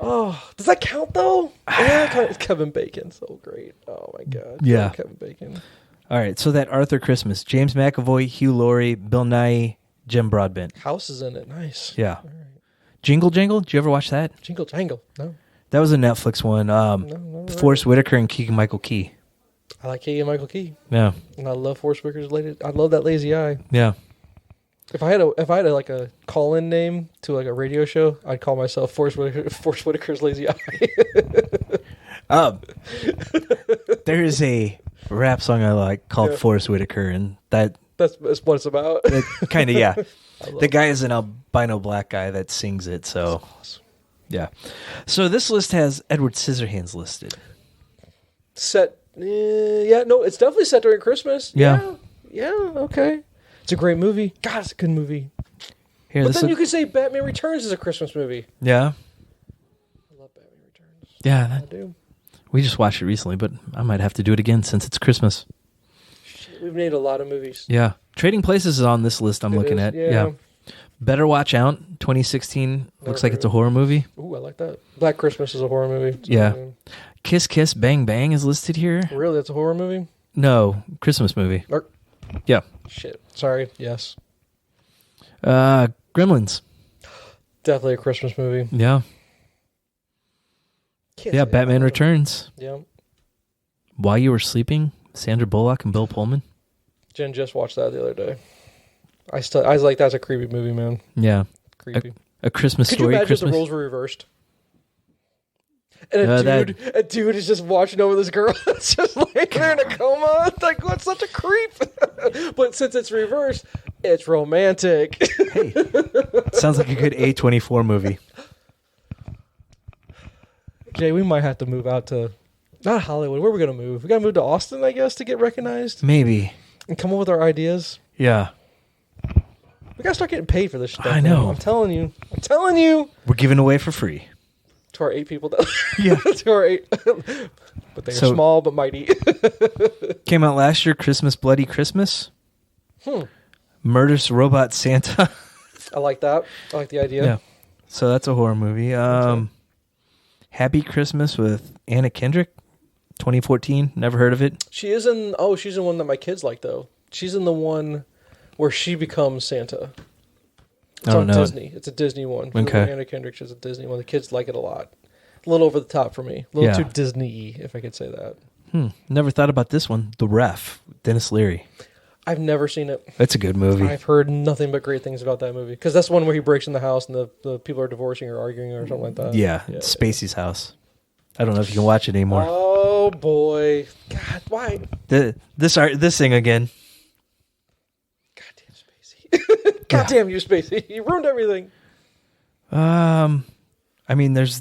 Oh, does that count though? Yeah, Kevin Bacon, so great. Oh my god. Yeah. Kevin Bacon. All right, so that Arthur Christmas, James McAvoy, Hugh Laurie, Bill Nye, Jim Broadbent. House is in it. Nice. Yeah. All right. Jingle Jangle. Did you ever watch that? Jingle Jangle. No. That was a Netflix one. Forrest Whitaker and Keegan Michael Key. I like Keegan Michael Key, Yeah. and I love Forrest Whitaker's lady. I love that lazy eye. Yeah. If I had like a call-in name to like a radio show, I'd call myself Forrest Whitaker's lazy eye. There is a rap song I like called Forrest Whitaker, and that's what it's about. kind of, yeah. The guy is an albino black guy that sings it, so Awesome. yeah. So this list has Edward Scissorhands listed. Set, it's definitely set during Christmas. Yeah. Yeah, okay. It's a great movie. God, it's a good movie. Here, But then you could say Batman Returns is a Christmas movie. Yeah. I love Batman Returns. Yeah, I do. we just watched it recently, but I might have to do it again since it's Christmas. Shit, we've made a lot of movies. Yeah. Trading Places is on this list I'm looking at. Yeah. Better Watch Out, 2016. Looks like it's a horror movie. Ooh, I like that. Black Christmas is a horror movie. Yeah. Kiss Kiss Bang Bang is listed here. Really? That's a horror movie? No, Christmas movie. Yeah. Shit. Sorry. Yes. Gremlins. Definitely a Christmas movie. Yeah. Can't Yeah, say Batman that. Returns. Yeah. While You Were Sleeping, Sandra Bullock and Bill Pullman. Jen just watched that the other day. I was like, that's a creepy movie, man. Yeah. Creepy. A Christmas Could Story. you imagine Christmas. if the roles were reversed? And a dude is just watching over this girl. It's just laying there in a coma. It's like, what's such a creep? But since it's reversed, it's romantic. Hey, sounds like a good A24 movie. Jay, we might have to move out to, not Hollywood. Where are we going to move? We got to move to Austin, I guess, to get recognized Maybe. and come up with our ideas. Yeah. We gotta start getting paid for this stuff. I know. Man. I'm telling you. We're giving away for free. To our 8 people. That, Yeah. to our 8. But they are small but mighty. Came out last year, Christmas Bloody Christmas. Murderous Robot Santa. I like that. I like the idea. Yeah. So that's a horror movie. Happy Christmas with Anna Kendrick, 2014. Never heard of it. She's in one that my kids like, though. She's in the one where she becomes Santa. It's on Disney. It's a Disney one. Okay. Anna Kendrick is a Disney one. The kids like it a lot. A little over the top for me. A little too Disney-y, if I could say that. Never thought about this one. The Ref, Dennis Leary. I've never seen it. It's a good movie. I've heard nothing but great things about that movie. Because that's the one where he breaks in the house and the people are divorcing or arguing or something like that. Yeah, Spacey's house. I don't know if you can watch it anymore. Oh, boy. God, why? This thing again. Goddamn Spacey. Goddamn you, Spacey. You ruined everything. I mean, there's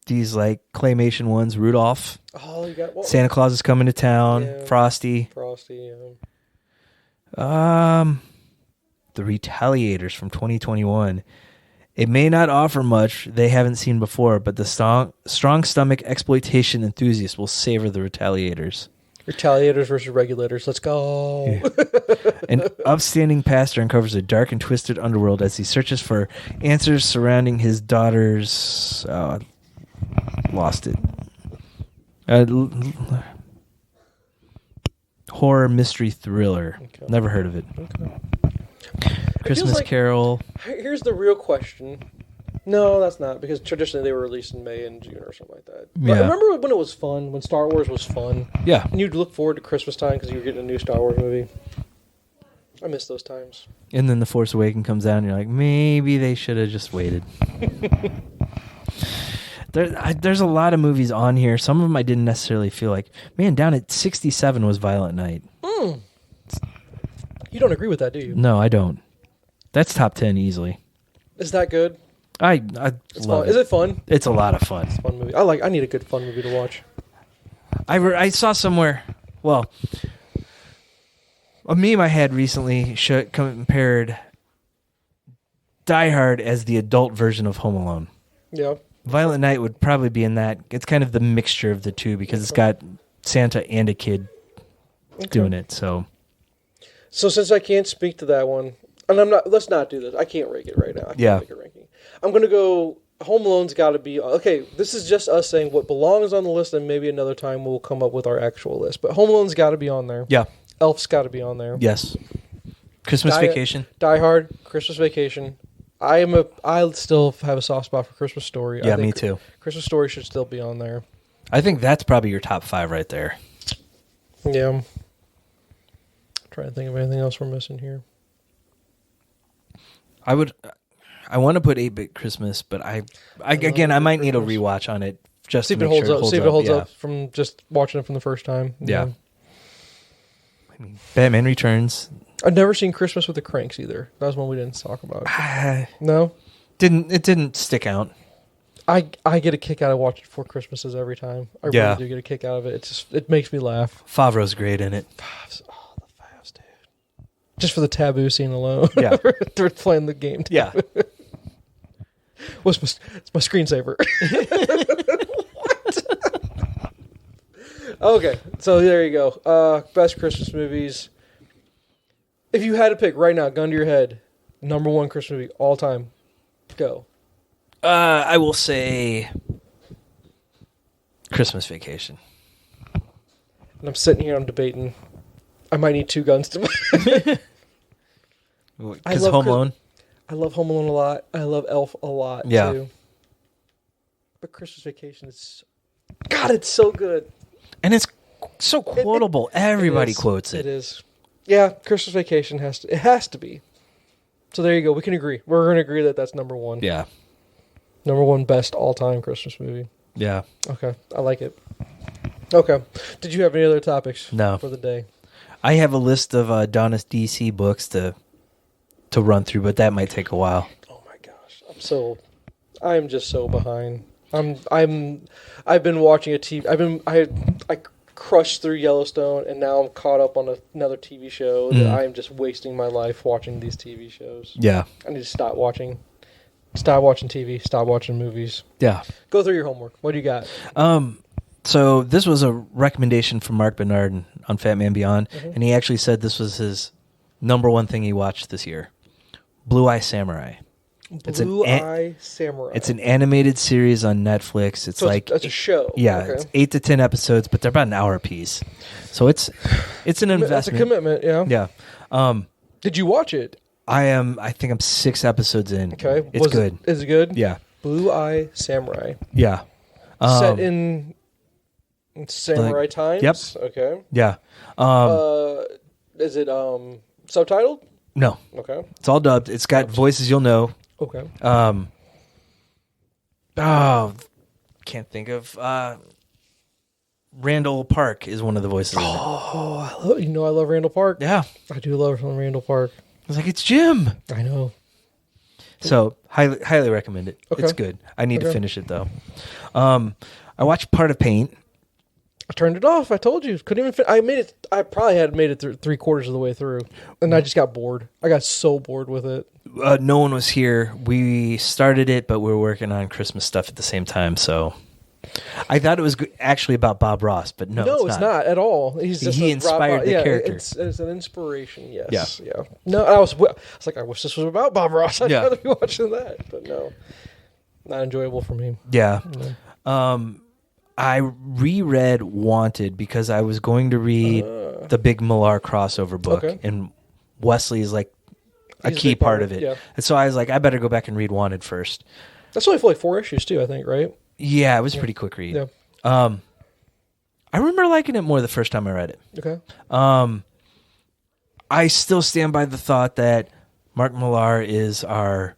these like claymation ones, Rudolph. Oh, you got Santa Claus is coming to town. Yeah. Frosty. The Retaliators from 2021. It may not offer much they haven't seen before, but the strong stomach exploitation enthusiasts will savor the Retaliators. Retaliators versus Regulators. Let's go. Yeah. An upstanding pastor uncovers a dark and twisted underworld as he searches for answers surrounding his daughter's... lost it. Horror mystery thriller. Okay. Never heard of it. Okay. Christmas Carol. Here's the real question. No, that's not, because traditionally they were released in May and June or something like that. But I remember when it was fun, when Star Wars was fun. Yeah. And you'd look forward to Christmas time because you were getting a new Star Wars movie. I miss those times. And then The Force Awakens comes out and you're like, maybe they should have just waited. There's a lot of movies on here. Some of them I didn't necessarily feel like, man, down at 67 was Violent Night. You don't agree with that, do you? No, I don't. That's top 10 easily. Is that good? I love it. Is it fun? It's a lot of fun. It's a fun movie. I need a good fun movie to watch. I saw somewhere, well, a meme I had recently compared Die Hard as the adult version of Home Alone. Yeah. Violent Night would probably be in that. It's kind of the mixture of the two because it's got Santa and a kid doing it. So since I can't speak to that one, and let's not do this. I can't rank it right now. I can't make a ranking. I'm going to go, Home Alone's got to be, okay, this is just us saying what belongs on the list, and maybe another time we'll come up with our actual list. But Home Alone's got to be on there. Yeah. Elf's got to be on there. Yes. Christmas Vacation. Die Hard, Christmas Vacation. I still have a soft spot for Christmas Story. Yeah, me too. Christmas Story should still be on there. I think that's probably your top 5 right there. Yeah. I'm trying to think of anything else we're missing here. I want to put 8-Bit Christmas, but I might need a rewatch on it just to make sure it holds up. See if it holds up from just watching it from the first time. Yeah. I mean, Batman Returns. I've never seen Christmas with the Cranks either. That was one we didn't talk about. No? It didn't stick out. I get a kick out of watching Four Christmases every time. I really do get a kick out of it. It makes me laugh. Favreau's great in it. The Favs, dude. Just for the taboo scene alone. Yeah. They're playing the game. Yeah. It's my screensaver. What? Okay, so there you go. Best Christmas movies. If you had to pick right now, gun to your head, number 1 Christmas movie all time, go. I will say Christmas Vacation. And I'm sitting here, I'm debating. I might need 2 guns to Because Home Alone? I love Home Alone a lot. I love Elf a lot, too. But Christmas Vacation is... God, it's so good. And it's so quotable. Everybody quotes it. It is. Yeah, Christmas Vacation has to be. So there you go. We can agree. We're going to agree that that's number 1. Yeah. Number 1 best all-time Christmas movie. Yeah. Okay. I like it. Okay. Did you have any other topics for the day? I have a list of Donna's DC books to run through, but that might take a while. Oh my gosh. I'm just so behind. I've been watching a TV. I crushed through Yellowstone, and now I'm caught up on another TV show that I am just wasting my life watching these TV shows. Yeah. I need to stop watching TV, stop watching movies. Yeah. Go through your homework. What do you got? So this was a recommendation from Mark Bernard on Fat Man Beyond, and he actually said this was his number one thing he watched this year. Blue Eye Samurai. Blue Eye Samurai. It's an animated series on Netflix. It's a show. Yeah, okay. It's 8 to 10 episodes, but they're about an hour apiece. So it's an investment. That's a commitment, yeah. Yeah. Did you watch it? I think I'm 6 episodes in. Okay. It's good. Is it good? Yeah. Blue Eye Samurai. Yeah. Set in samurai times? Yep. Okay. Yeah. Is it subtitled? No. Okay. It's all dubbed. It's got voices you'll know. Okay. Can't think of. Randall Park is one of the voices. Oh, I love Randall Park. Yeah. I do love Randall Park. I was like, it's Jim. I know. So highly recommend it. Okay. It's good. I need to finish it though. I watched part of Paint. I turned it off. I told you. Couldn't even I made it. I probably had made it through 3/4 of the way through. And I just got bored. I got so bored with it. No one was here. We started it, but we were working on Christmas stuff at the same time. So I thought it was actually about Bob Ross, but no, it's not at all. He's just he inspired the character. It's an inspiration. Yes. Yeah. No, I was like, I wish this was about Bob Ross. I'd rather be watching that, but no, not enjoyable for me. Yeah. No. I reread Wanted because I was going to read the big Millar crossover book, and Wesley is like a key part of it. Yeah. And so I was like, I better go back and read Wanted first. That's only for like 4 issues too, I think, right? Yeah, it was a pretty quick read. Yeah. I remember liking it more the first time I read it. Okay. I still stand by the thought that Mark Millar is our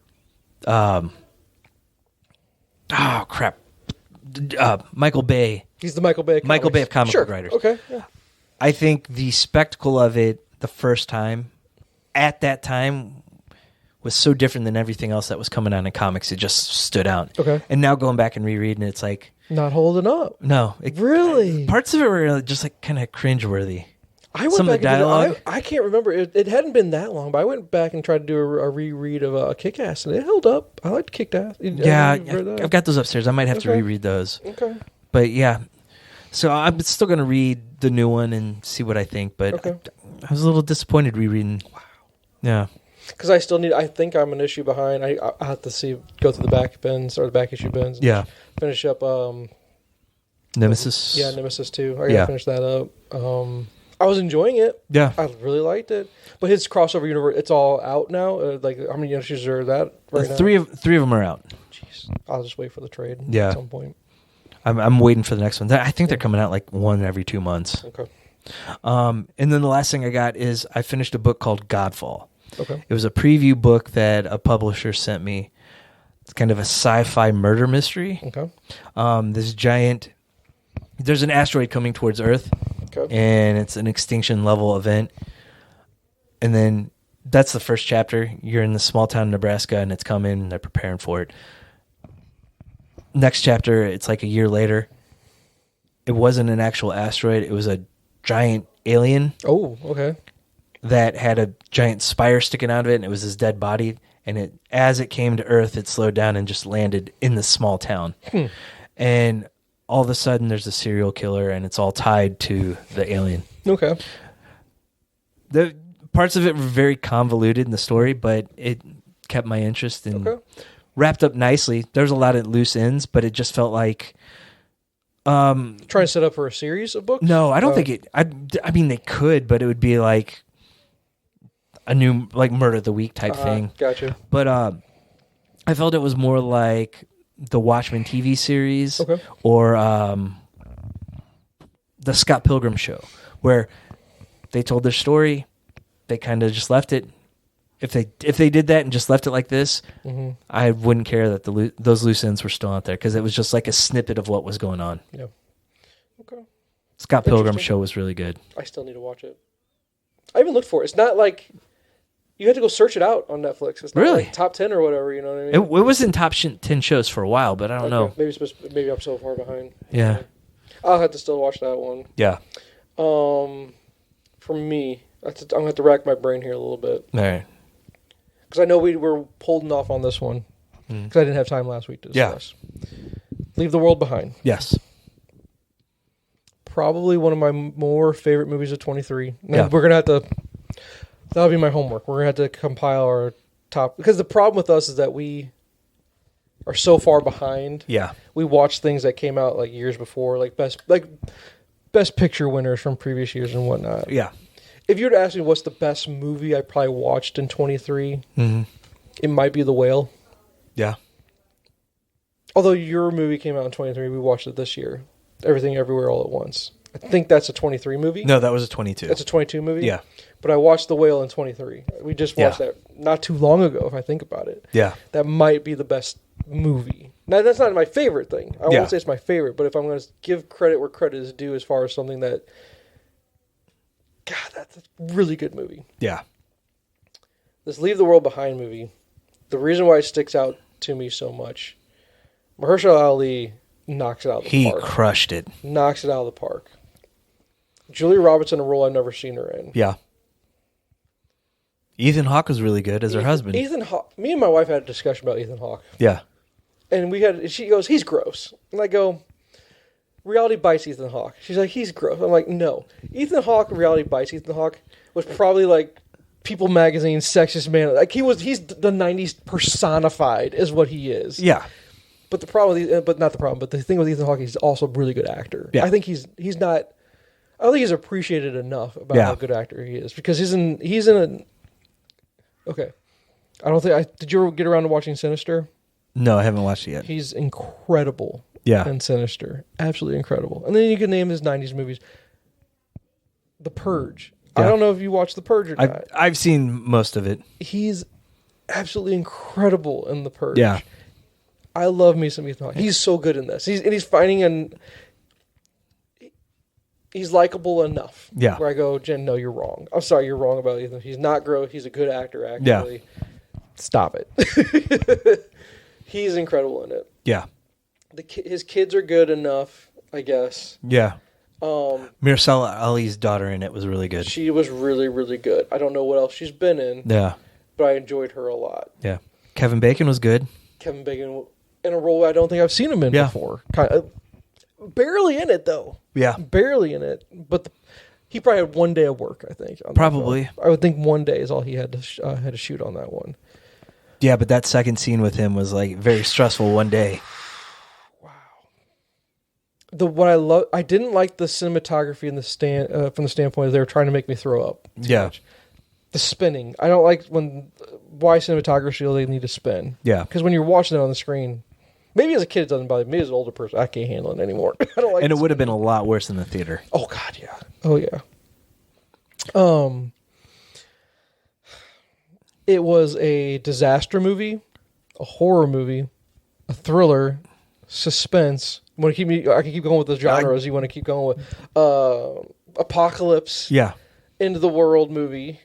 Michael Bay. He's the Michael Bay of comic book writers. Okay. Yeah. I think the spectacle of it the first time, at that time, was so different than everything else that was coming out in comics. It just stood out. Okay. And now going back and rereading it, it's like... Not holding up. No. Really? Parts of it were just like kind of cringeworthy. I went back and did I can't remember. It hadn't been that long, but I went back and tried to do a reread of Kick-Ass, and it held up. I liked Kick-Ass. Yeah, I've got those upstairs. I might have to reread those. Okay. But yeah, so I'm still going to read the new one and see what I think, but I was a little disappointed rereading. Wow. Yeah. Because I think I'm an issue behind. I have to go through the back bins, or the back issue bins. Yeah. Finish up. Nemesis. Yeah, Nemesis 2. I got to finish that up. I was enjoying it. Yeah. I really liked it. But his crossover universe, it's all out now. Like, how many issues are that right now? Three of them are out. Jeez. I'll just wait for the trade at some point. I'm waiting for the next one. I think they're coming out like one every 2 months. Okay. And then the last thing I got is I finished a book called Godfall. Okay. It was a preview book that a publisher sent me. It's kind of a sci-fi murder mystery. Okay. There's an asteroid coming towards Earth. Okay. And it's an extinction level event. And then that's the first chapter. You're in the small town in Nebraska and it's coming and they're preparing for it. Next chapter, it's like a year later. It wasn't an actual asteroid. It was a giant alien. Oh, okay. That had a giant spire sticking out of it, and it was his dead body. And as it came to Earth, it slowed down and just landed in this small town. And all of a sudden, there's a serial killer, and it's all tied to the alien. Okay. The parts of it were very convoluted in the story, but it kept my interest and wrapped up nicely. There's a lot of loose ends, but it just felt like... trying to set up for a series of books? No, I don't think it... I mean, they could, but it would be like... a new like Murder of the Week type thing. Gotcha. But I felt it was more like the Watchmen TV series or the Scott Pilgrim show, where they told their story, they kind of just left it. If they did that and just left it like this, I wouldn't care that those loose ends were still out there because it was just like a snippet of what was going on. Yeah. Okay. Scott Pilgrim show was really good. I still need to watch it. I even looked for it. It's not like you had to go search it out on Netflix. It's not like top 10 or whatever. You know what I mean? It was in top 10 shows for a while, but I don't know. Maybe I'm so far behind. Yeah. I'll have to still watch that one. Yeah. For me, I'm going to have to rack my brain here a little bit. All right. Because I know we were holding off on this one. Because I didn't have time last week to discuss. Yeah. Leave the World Behind. Yes. Probably one of my more favorite movies of 23. Yeah. We're going to have to... That'll be my homework. We're going to have to compile our top... Because the problem with us is that we are so far behind. Yeah. We watch things that came out like years before, like best picture winners from previous years and whatnot. Yeah. If you were to ask me what's the best movie I probably watched in 23, it might be The Whale. Yeah. Although your movie came out in 23, we watched it this year. Everything Everywhere All at Once. I think that's a 23 movie. No, that was a 22. That's a 22 movie? Yeah. But I watched The Whale in 23. We just watched that not too long ago, if I think about it. Yeah. That might be the best movie. Now, that's not my favorite thing. I won't say it's my favorite, but if I'm going to give credit where credit is due as far as something that... God, that's a really good movie. Yeah. This Leave the World Behind movie, the reason why it sticks out to me so much, Mahershala Ali knocks it out of the park. He crushed it. Knocks it out of the park. Julia Roberts in a role I've never seen her in. Yeah. Ethan Hawke was really good as her husband. Ethan Hawke. Me and my wife had a discussion about Ethan Hawke. Yeah. And she goes, he's gross. And I go, reality bites Ethan Hawke. She's like, he's gross. I'm like, no. Ethan Hawke, reality bites Ethan Hawke was probably like People Magazine, sexist man. Like he's the 90s personified is what he is. Yeah. But the thing with Ethan Hawke, he's also a really good actor. Yeah. I think I don't think he's appreciated enough about how good actor he is because he's in a. Okay, did you ever get around to watching Sinister? No, I haven't watched it yet. He's incredible. Yeah, in Sinister, absolutely incredible. And then you can name his '90s movies. The Purge. Yeah. I don't know if you watched The Purge or not. I've seen most of it. He's absolutely incredible in The Purge. Yeah. I love me some Ethan Hawke. He's so good in this. He's finding he's likable enough. Yeah. Where I go, Jen, no, you're wrong. I'm sorry, you're wrong about Ethan. He's not gross. He's a good actor, actually. Yeah. Stop it. He's incredible in it. Yeah. His kids are good enough, I guess. Yeah. Mahershala Ali's daughter in it was really good. She was really, really good. I don't know what else she's been in. Yeah. But I enjoyed her a lot. Yeah. Kevin Bacon was good. Kevin Bacon in a role I don't think I've seen him in before. Kind of barely in it though. Yeah, barely in it. But he probably had one day of work. I think probably. I would think one day is all he had to shoot on that one. Yeah, but that second scene with him was like very stressful. One day. Wow. I didn't like the cinematography in the from the standpoint of they were trying to make me throw up. Yeah. Much. The spinning. I don't like why cinematography they need to spin. Yeah. Because when you're watching it on the screen, maybe as a kid it doesn't bother me. As an older person, I can't handle it anymore. I don't like. And it would have been a lot worse in the theater. Oh God, yeah. Oh yeah. It was a disaster movie, a horror movie, a thriller, suspense. I can keep going with the genres. You want to keep going with apocalypse. Yeah. End of the world movie.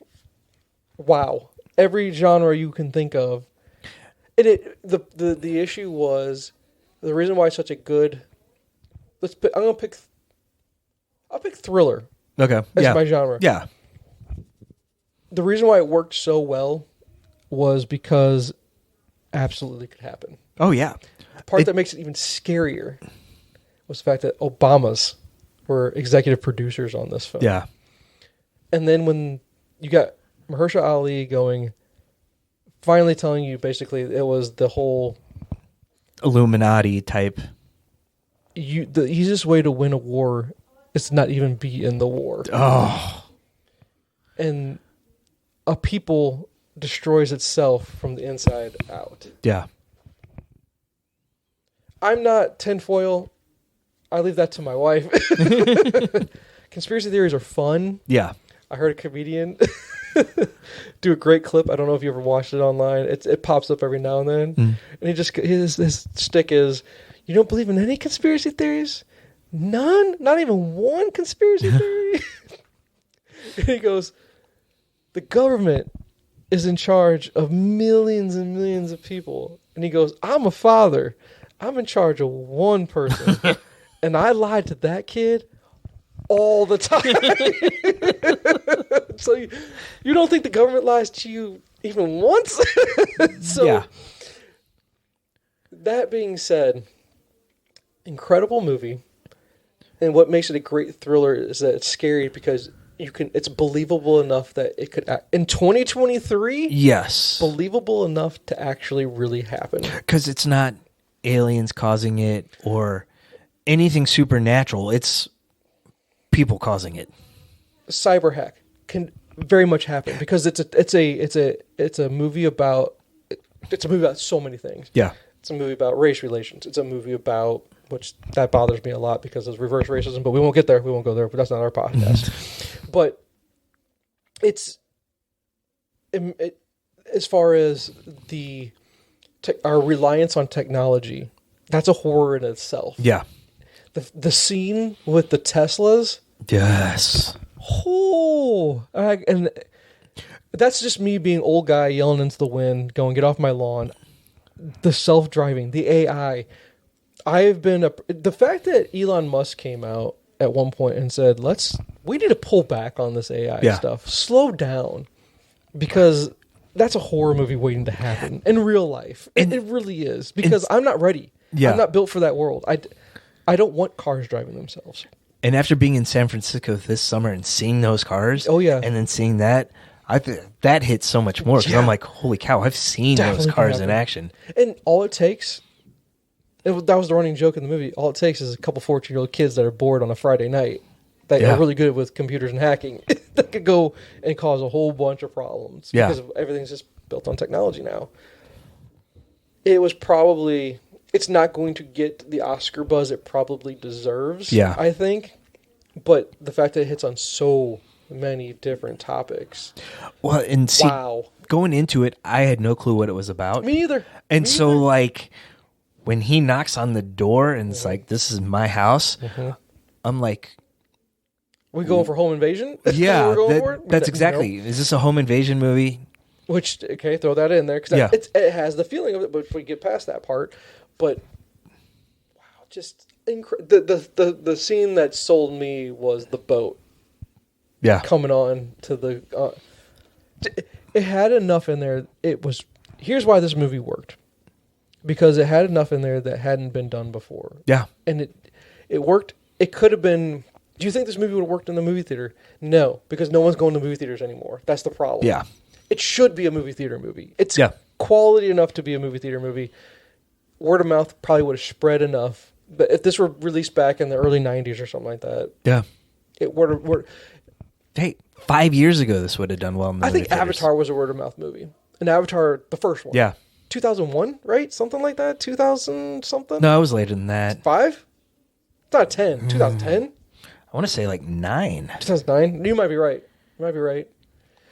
Wow. Every genre you can think of. And the issue was the reason why it's such a good I'll pick thriller. Okay. As my genre. Yeah. The reason why it worked so well was because absolutely could happen. Oh yeah. The part that makes it even scarier was the fact that Obamas were executive producers on this film. Yeah. And then when you got Mahershala Ali finally telling you basically it was the whole Illuminati type. The easiest way to win a war is to not even be in the war. Oh. And a people destroys itself from the inside out. Yeah. I'm not tinfoil. I leave that to my wife. Conspiracy theories are fun. Yeah. I heard a comedian do a great clip. I don't know if you ever watched it online. It pops up every now and then. And his stick is, you don't believe in any conspiracy theories? None? Not even one conspiracy theory? And he goes, the government is in charge of millions and millions of people. And he goes, I'm a father. I'm in charge of one person. And I lied to that kid all the time. So you don't think the government lies to you even once? So, yeah. That being said, incredible movie. And what makes it a great thriller is that it's scary because it's believable enough that it could in 2023. Yes. Believable enough to actually really happen. Because it's not aliens causing it or anything supernatural. It's people causing it. Cyber hack can very much happen because it's a movie about so many things. Yeah. It's a movie about race relations. It's a movie about, which that bothers me a lot because of reverse racism, but we won't get there. We won't go there, but that's not our podcast. But as far as our reliance on technology, that's a horror in itself. Yeah. The scene with the Teslas. Yes. Oh, and that's just me being old guy yelling into the wind, going, get off my lawn. The self-driving, the AI. The fact that Elon Musk came out at one point and said, we need to pull back on this AI stuff. Slow down. Because that's a horror movie waiting to happen in real life. It really is. Because I'm not ready. Yeah. I'm not built for that world. I don't want cars driving themselves. And after being in San Francisco this summer and seeing those cars, and then seeing that, that hits so much more because I'm like, holy cow, I've seen those cars in action. And all it takes, that was the running joke in the movie, all it takes is a couple 14-year-old kids that are bored on a Friday night that are really good with computers and hacking that could go and cause a whole bunch of problems because everything's just built on technology now. It's not going to get the Oscar buzz it probably deserves, I think. But the fact that it hits on so many different topics. Well, and see, going into it, I had no clue what it was about. Me either. And like, when he knocks on the door and it's like, this is my house, I'm like... We going for home invasion? Yeah, that's exactly. Is this a home invasion movie? Which, okay, throw that in there. Because it has the feeling of it, but if we get past that part... But wow, just the scene that sold me was the boat. Yeah, coming on to the. It had enough in there. Here's why this movie worked, because it had enough in there that hadn't been done before. Yeah, and it worked. It could have been. Do you think this movie would have worked in the movie theater? No, because no one's going to movie theaters anymore. That's the problem. Yeah, it should be a movie theater movie. It's quality enough to be a movie theater movie. Word of mouth probably would have spread enough. But if this were released back in the early 90s or something like that, it would. Hey, 5 years ago, this would have done well in the movie think theaters. Avatar was a word of mouth movie. And Avatar, the first one. Yeah. 2001, right? Something like that? 2000 something? No, it was later than that. 5? It's not 10. 2010? I want to say like 9. 2009? You might be right.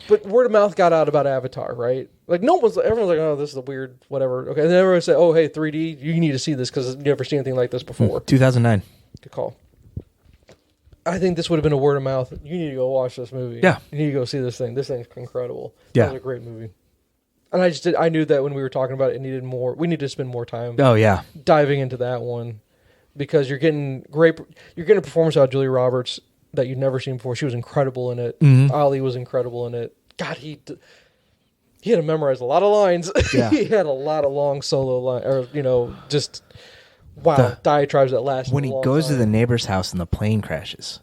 But word of mouth got out about Avatar, right? Like, everyone's like, oh, this is a weird whatever. Okay, and then everyone said, oh, hey, 3D, you need to see this because you've never seen anything like this before. 2009. Good call. I think this would have been a word of mouth. You need to go watch this movie. Yeah. You need to go see this thing. This thing's incredible. Yeah. That was a great movie. And I knew that when we were talking about it needed more. We need to spend more time. Oh, yeah. Diving into that one because you're getting a performance out of Julia Roberts that you'd never seen before. She was incredible in it. Mm-hmm. Ali was incredible in it. God, he had to memorize a lot of lines. Yeah. He had a lot of long solo lines, or just diatribes that last. When he goes to the neighbor's house and the plane crashes,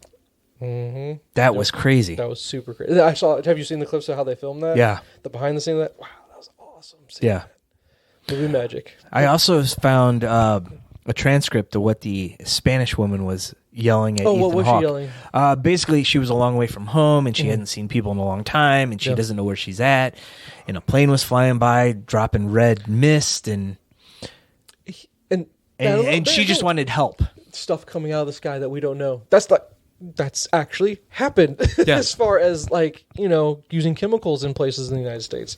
that was crazy. That was super crazy. Have you seen the clips of how they filmed that? Yeah, the behind the scenes of that. Wow, that was awesome. Yeah, movie magic. I also found a transcript of what the Spanish woman was yelling at Ethan what was Hawke. she yelling? Basically, she was a long way from home, and she hadn't seen people in a long time, and she doesn't know where she's at. And a plane was flying by, dropping red mist, and she just wanted help. Stuff coming out of the sky that we don't know. That's actually happened as far as using chemicals in places in the United States.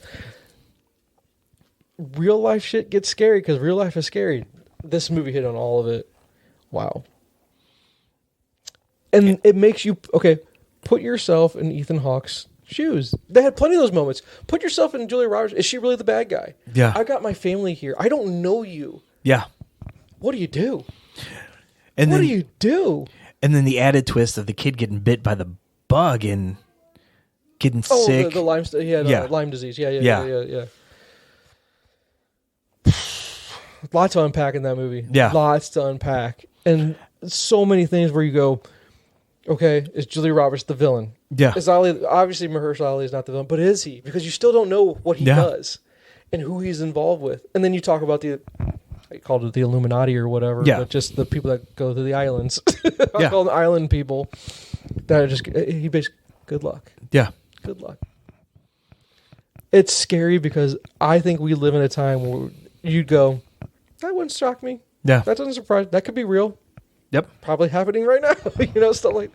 Real life shit gets scary because real life is scary. This movie hit on all of it. Wow. And it makes you, put yourself in Ethan Hawke's shoes. They had plenty of those moments. Put yourself in Julia Roberts. Is she really the bad guy? Yeah. I got my family here. I don't know you. Yeah. What do you do? And what then, do you do? And then the added twist of the kid getting bit by the bug and getting sick. The Lyme, he had Lyme disease. Yeah. Lots to unpack in that movie. Yeah. Lots to unpack. And so many things where you go, okay, is Julia Roberts the villain? Yeah. Is Ali, obviously Mahershala Ali is not the villain, but is he? Because you still don't know what he does and who he's involved with. And then you talk about I called it the Illuminati or whatever, but just the people that go to the islands. I call them island people that are just, he basically, good luck. Yeah. Good luck. It's scary because I think we live in a time where you'd go, that wouldn't shock me. Yeah. That doesn't surprise me. That could be real. Yep. Probably happening right now. Stuff like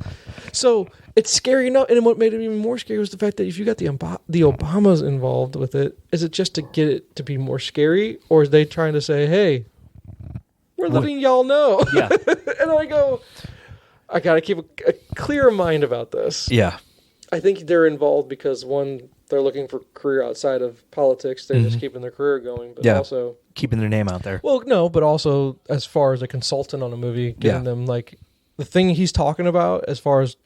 so it's scary enough. And what made it even more scary was the fact that if you got the Obamas involved with it, is it just to get it to be more scary, or is they trying to say, hey, we're letting y'all know? Yeah. And I go, I got to keep a clear mind about this. Yeah. I think they're involved because, one, they're looking for career outside of politics. They're just keeping their career going, but also keeping their name out there. Well, no, but also as far as a consultant on a movie, getting them like the thing he's talking about as far as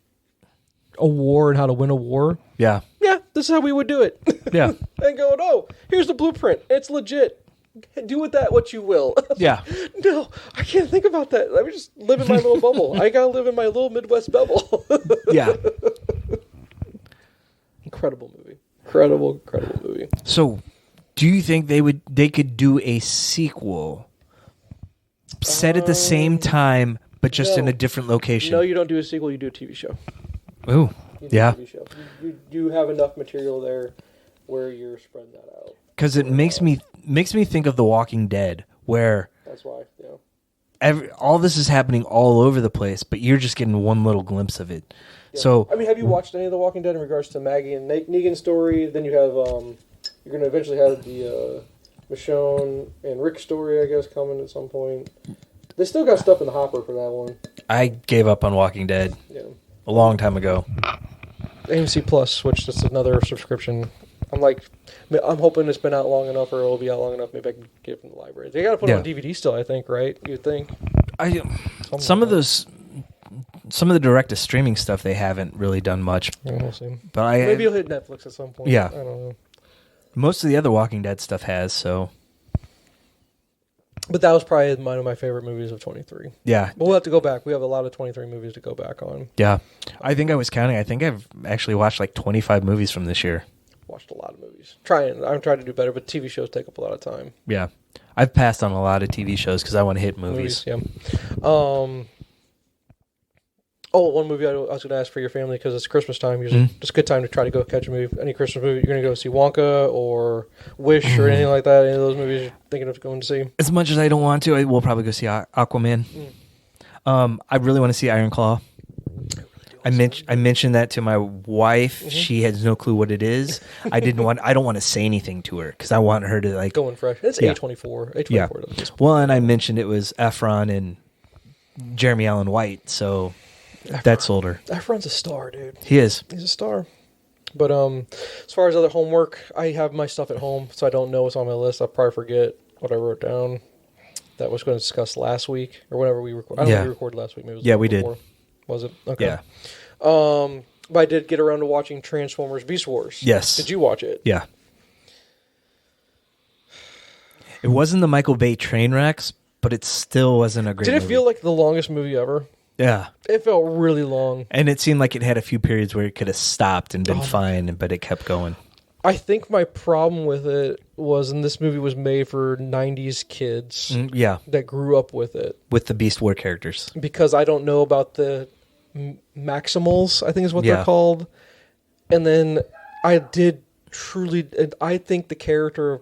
a war and how to win a war. Yeah. Yeah, this is how we would do it. Yeah. And going, oh, here's the blueprint. It's legit. Do with that what you will. Yeah. No, I can't think about that. Let me just live in my little bubble. I gotta live in my little Midwest bubble. Yeah. Incredible movie. Incredible movie. So, do you think they could do a sequel set at the same time, but just in a different location? No, you don't do a sequel. You do a TV show. Ooh, yeah. TV show. You have enough material there where you're spreading that out. Because it makes me think of The Walking Dead, where that's why. Yeah. all this is happening all over the place, but you're just getting one little glimpse of it. Yeah. So, I mean, have you watched any of The Walking Dead in regards to Maggie and Negan's story? Then you have you're going to eventually have the Michonne and Rick story, I guess, coming at some point. They still got stuff in the hopper for that one. I gave up on Walking Dead a long time ago. AMC Plus, which is another subscription. I'm hoping it's been out long enough, or it'll be out long enough. Maybe I can get it from the library. They got to put it on DVD still, I think, right? You'd think. Some of the direct to streaming stuff they haven't really done much. Yeah, we'll see. But maybe you'll hit Netflix at some point. Yeah. I don't know. Most of the other Walking Dead stuff has, so. But that was probably one of my favorite movies of 23. Yeah. But we'll have to go back. We have a lot of 23 movies to go back on. Yeah. I think I was counting. I think I've actually watched like 25 movies from this year. Watched a lot of movies. I'm trying to do better, but TV shows take up a lot of time. Yeah. I've passed on a lot of TV shows because I want to hit movies. Yeah. One movie I was going to ask for your family because it's Christmas time. Usually, it's a good time to try to go catch a movie. Any Christmas movie, you're going to go see Wonka or Wish or anything like that. Any of those movies you're thinking of going to see? As much as I don't want to, I will probably go see Aquaman. I really want to see Iron Claw. I mentioned that to my wife. She has no clue what it is. I don't want to say anything to her because I want her to like going fresh. It's A24. A24. Yeah. Well, and I mentioned it was Efron and Jeremy Allen White, so that sold her. Efron's a star, dude. He is. He's a star. But as far as other homework, I have my stuff at home, so I don't know what's on my list. I'll probably forget what I wrote down. That was going to discuss last week or whenever we recorded. I don't know if we recorded last week. Maybe it was we before. did. Was it? Okay. Yeah. But I did get around to watching Transformers Beast Wars. Yes. Did you watch it? Yeah. It wasn't the Michael Bay train wrecks, but it still wasn't a great movie. Did it feel like the longest movie ever? Yeah. It felt really long. And it seemed like it had a few periods where it could have stopped and been fine, but it kept going. I think my problem with it was, and this movie was made for 90s kids that grew up with it. With the Beast War characters. Because I don't know about the Maximals, I think is what they're called. And then I think the character of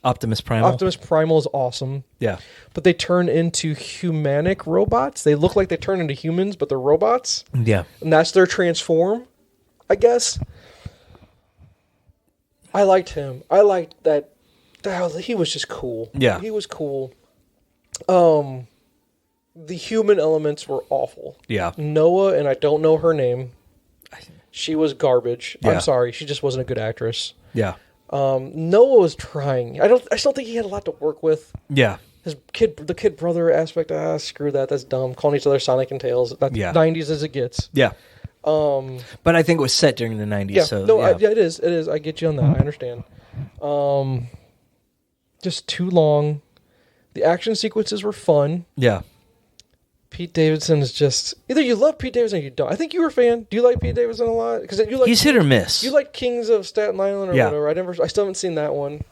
Optimus Primal is awesome. Yeah. But they turn into humanic robots. They look like they turn into humans, but they're robots. Yeah. And that's their transform, I guess. I liked him. I liked that. He was just cool. Yeah. He was cool. The human elements were awful. Yeah. Noah, and I don't know her name. She was garbage. Yeah. I'm sorry. She just wasn't a good actress. Yeah. Noah was trying. I still think he had a lot to work with. Yeah. the kid brother aspect, screw that. That's dumb. Calling each other Sonic and Tails. That's 90s as it gets. Yeah. But I think it was set during the 90s. Yeah. So, no, it is. It is. I get you on that. I understand. Just too long. The action sequences were fun. Yeah. Pete Davidson is just... Either you love Pete Davidson or you don't. I think you were a fan. Do you like Pete Davidson a lot? Because you like, he's hit or miss. You like Kings of Staten Island or whatever. I still haven't seen that one.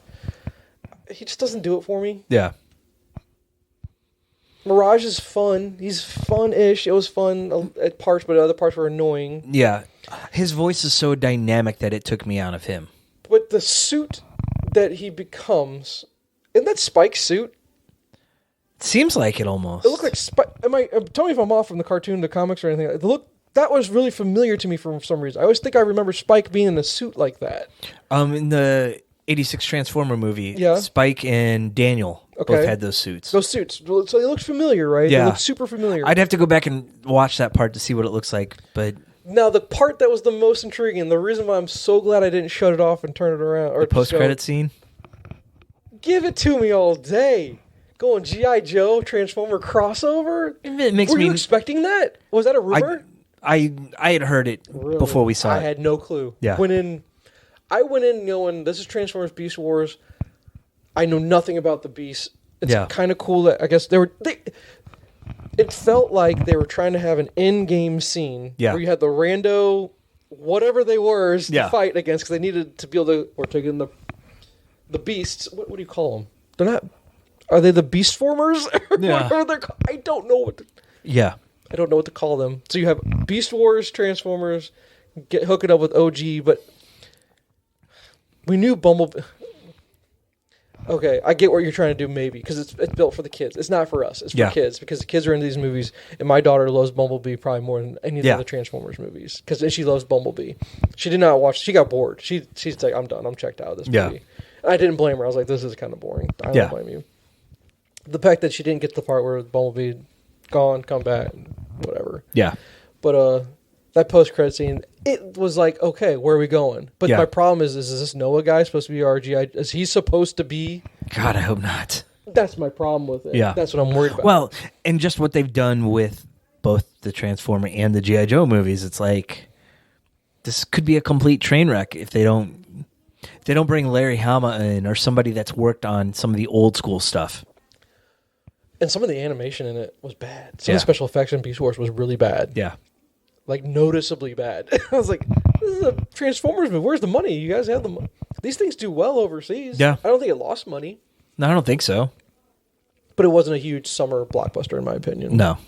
He just doesn't do it for me. Yeah. Mirage is fun. He's fun-ish. It was fun at parts, but other parts were annoying. Yeah. His voice is so dynamic that it took me out of him. But the suit that he becomes... Isn't that Spike's suit? Seems like it almost. It looked like Spike... Tell me if I'm off from the cartoon, the comics, or anything. That was really familiar to me for some reason. I always think I remember Spike being in a suit like that. In the 86 Transformer movie, Spike and Daniel both had those suits. Those suits. So it looks familiar, right? Yeah. They look super familiar. I'd have to go back and watch that part to see what it looks like, but... Now, the part that was the most intriguing, the reason why I'm so glad I didn't shut it off and turn it around... Or the post-credit scene? Give it to me all day. Going G.I. Joe Transformer crossover? It makes Were you expecting that? Was that a rumor? I had heard it before we saw it. I had no clue. Yeah. I went in knowing this is Transformers Beast Wars. I know nothing about the Beasts. It's kind of cool that I guess it felt like they were trying to have an in-game scene where you had the rando, whatever they were, to fight against because they needed to be able to. Or taking the beasts. What do you call them? They're not. Are they the Beast Formers? Yeah. I don't know what. I don't know what to call them. So you have Beast Wars, Transformers, hook it up with OG, but we knew Bumblebee. Okay, I get what you're trying to do, maybe, because it's built for the kids. It's not for us. It's for kids, because the kids are into these movies, and my daughter loves Bumblebee probably more than any of the other Transformers movies, because she loves Bumblebee. She did not watch. She got bored. She's like, I'm done. I'm checked out of this movie. And I didn't blame her. I was like, this is kind of boring. I don't blame you. The fact that she didn't get to the part where Bumblebee gone, come back, whatever. Yeah. But that post-credit scene, it was like, okay, where are we going? But my problem is this Noah guy supposed to be RGI? Is he supposed to be? God, I hope not. That's my problem with it. Yeah. That's what I'm worried about. Well, and just what they've done with both the Transformer and the G.I. Joe movies, it's like, this could be a complete train wreck if they don't bring Larry Hama in or somebody that's worked on some of the old school stuff. And some of the animation in it was bad. Some of the special effects in Beast Wars was really bad. Yeah. Like, noticeably bad. I was like, this is a Transformers movie. Where's the money? You guys have the money. These things do well overseas. Yeah. I don't think it lost money. No, I don't think so. But it wasn't a huge summer blockbuster, in my opinion. No.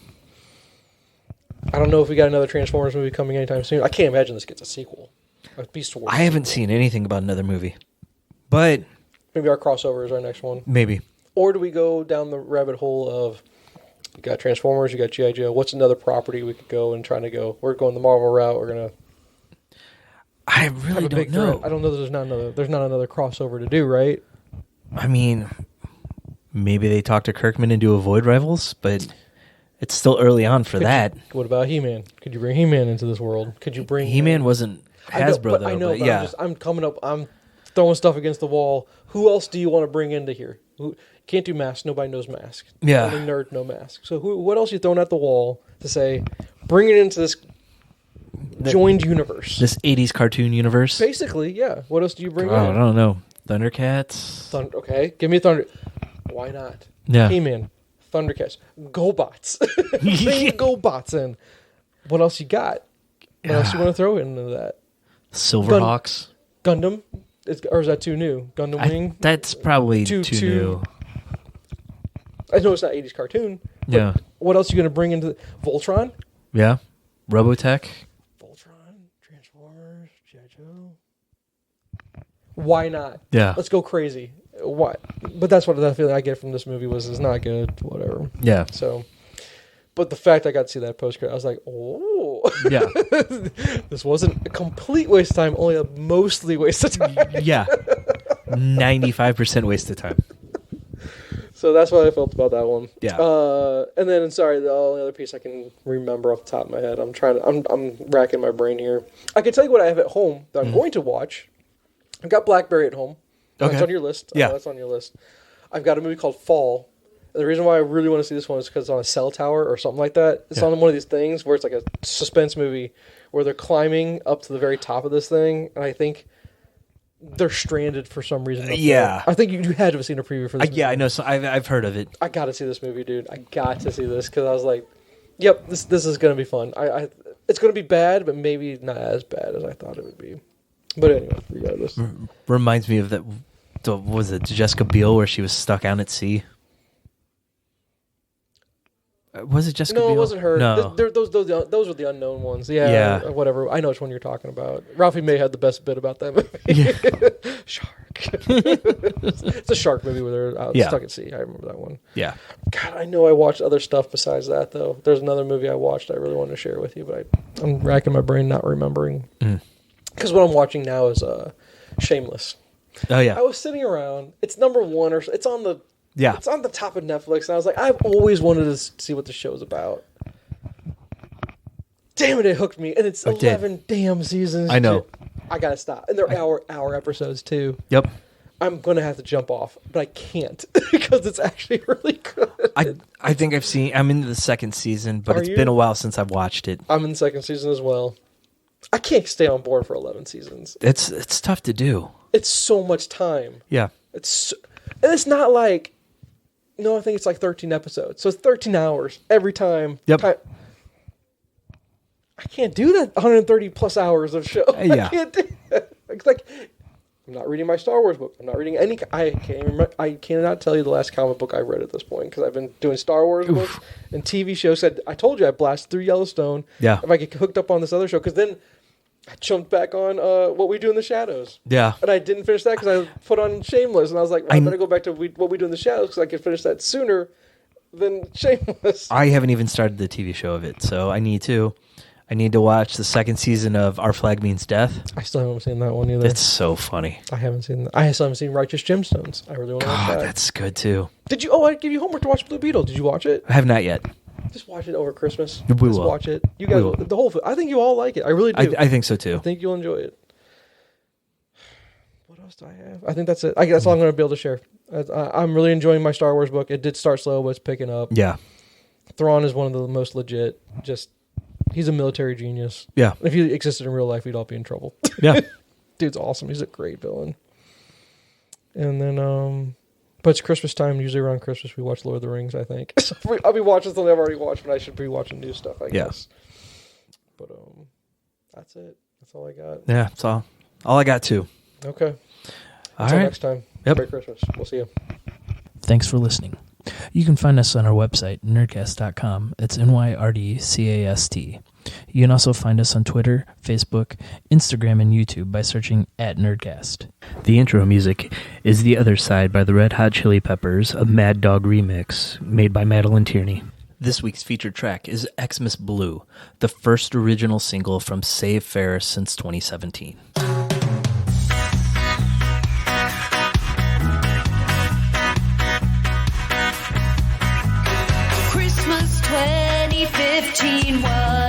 I don't know if we got another Transformers movie coming anytime soon. I can't imagine this gets a sequel. A Beast Wars. I haven't seen anything about another movie. But... maybe our crossover is our next one. Maybe. Or do we go down the rabbit hole of, you got Transformers, you got G.I. Joe, what's another property we could go and trying to go? We're going the Marvel route, we're going to... I really don't know. I don't know that there's not another crossover to do, right? I mean, maybe they talk to Kirkman and do Avoid Rivals, but it's still early on for that. What about He-Man? Could you bring He-Man into this world? Could you bring... He-Man wasn't Hasbro, though. I know, but yeah. I'm coming up, I'm throwing stuff against the wall. Who else do you want to bring into here? Can't do Mask. Nobody knows Mask. Yeah. Only Nerd, no Mask. So what else are you throwing at the wall to say, bring it into this joined universe? This 80s cartoon universe? Basically, yeah. What else do you bring in? I don't know. Thundercats? Okay, give me Thunder. Why not? Yeah. He-Man, Thundercats, GoBots. Bring GoBots in. What else you got? What else you want to throw into that? Silverhawks? Gundam? Or is that too new? Gundam Wing? That's probably too new. I know it's not 80s cartoon. Yeah. What else are you going to bring into Voltron? Yeah. Robotech? Voltron, Transformers, G.I. Joe. Why not? Yeah. Let's go crazy. What? But that's what the feeling I get from this movie was it's not good, whatever. Yeah. So, but the fact I got to see that post-credit, I was like, oh. Yeah. This wasn't a complete waste of time, only a mostly waste of time. Yeah. 95% waste of time. So that's what I felt about that one. Yeah. And then, sorry, the only other piece I can remember off the top of my head, I'm racking my brain here. I can tell you what I have at home that I'm going to watch. I've got Blackberry at home. Okay. That's on your list. Yeah. That's on your list. I've got a movie called Fall. The reason why I really want to see this one is because it's on a cell tower or something like that. It's on one of these things where it's like a suspense movie where they're climbing up to the very top of this thing, and I think they're stranded for some reason. Yeah. I think you had to have seen a preview for this movie. Yeah, I know. So I've heard of it. I got to see this movie, dude. I got to see this because I was like, yep, this is going to be fun. It's going to be bad, but maybe not as bad as I thought it would be. But anyway, regardless. Reminds me of that, was it Jessica Biel where she was stuck out at sea? Was it Jessica Biel? No, it wasn't her. No. Those were the unknown ones. Yeah, whatever. I know which one you're talking about. Ralphie May had the best bit about that movie. Yeah. Shark. It's a shark movie where they're out stuck at sea. I remember that one. Yeah. God, I know I watched other stuff besides that, though. There's another movie I watched I really wanted to share with you, but I'm racking my brain not remembering. Because what I'm watching now is Shameless. Oh, yeah. I was sitting around. It's number one, or it's on the... Yeah. It's on the top of Netflix, and I was like, I've always wanted to see what the show's about. Damn it hooked me, and it's 11 damn seasons. I know. I gotta stop. And they're hour episodes, too. Yep. I'm gonna have to jump off, but I can't, because it's actually really good. I think I'm into the second season, but it's been a while since I've watched it. I'm in the second season as well. I can't stay on board for 11 seasons. It's tough to do. It's so much time. Yeah. And it's not like... No, I think it's like 13 episodes. So it's 13 hours every time. Yep. I can't do that 130 plus hours of show. Yeah. I can't do that. It's like, I'm not reading my Star Wars book. I'm not reading any... I cannot tell you the last comic book I read at this point because I've been doing Star Wars books and TV shows. I told you I blasted through Yellowstone. Yeah. If I get hooked up on this other show, because then... I jumped back on What We Do in the Shadows. Yeah. And I didn't finish that because I put on Shameless. And I was like, well, I better go back to What We Do in the Shadows because I can finish that sooner than Shameless. I haven't even started the TV show of it, so I need to. I need to watch the second season of Our Flag Means Death. I still haven't seen that one either. It's so funny. I haven't seen that. I still haven't seen Righteous Gemstones. I really want to watch that. That's good too. Did you? Oh, I gave you homework to watch Blue Beetle. Did you watch it? I have not yet. Just watch it over Christmas. We will. Watch it. You guys, the whole. I think you all like it. I really do. I think so too. I think you'll enjoy it. What else do I have? I think that's it. That's all I'm going to be able to share. I'm really enjoying my Star Wars book. It did start slow, but it's picking up. Yeah. Thrawn is one of the most legit. He's a military genius. Yeah. If he existed in real life, we'd all be in trouble. Yeah. Dude's awesome. He's a great villain. And then, but it's Christmas time. Usually around Christmas, we watch Lord of the Rings, I think. So I'll be watching something I've already watched, but I should be watching new stuff, I guess. But that's it. That's all I got. Yeah, that's all I got too. Okay. Until next time. Yep. Merry Christmas. We'll see you. Thanks for listening. You can find us on our website, Nyrdcast.com. It's Nyrdcast. You can also find us on Twitter, Facebook, Instagram, and YouTube by searching @Nyrdcast. The intro music is The Other Side by the Red Hot Chili Peppers, a Mad Dog remix made by Madeline Tierney. This week's featured track is Xmas Blue, the first original single from Save Ferris since 2017. Christmas 2015 was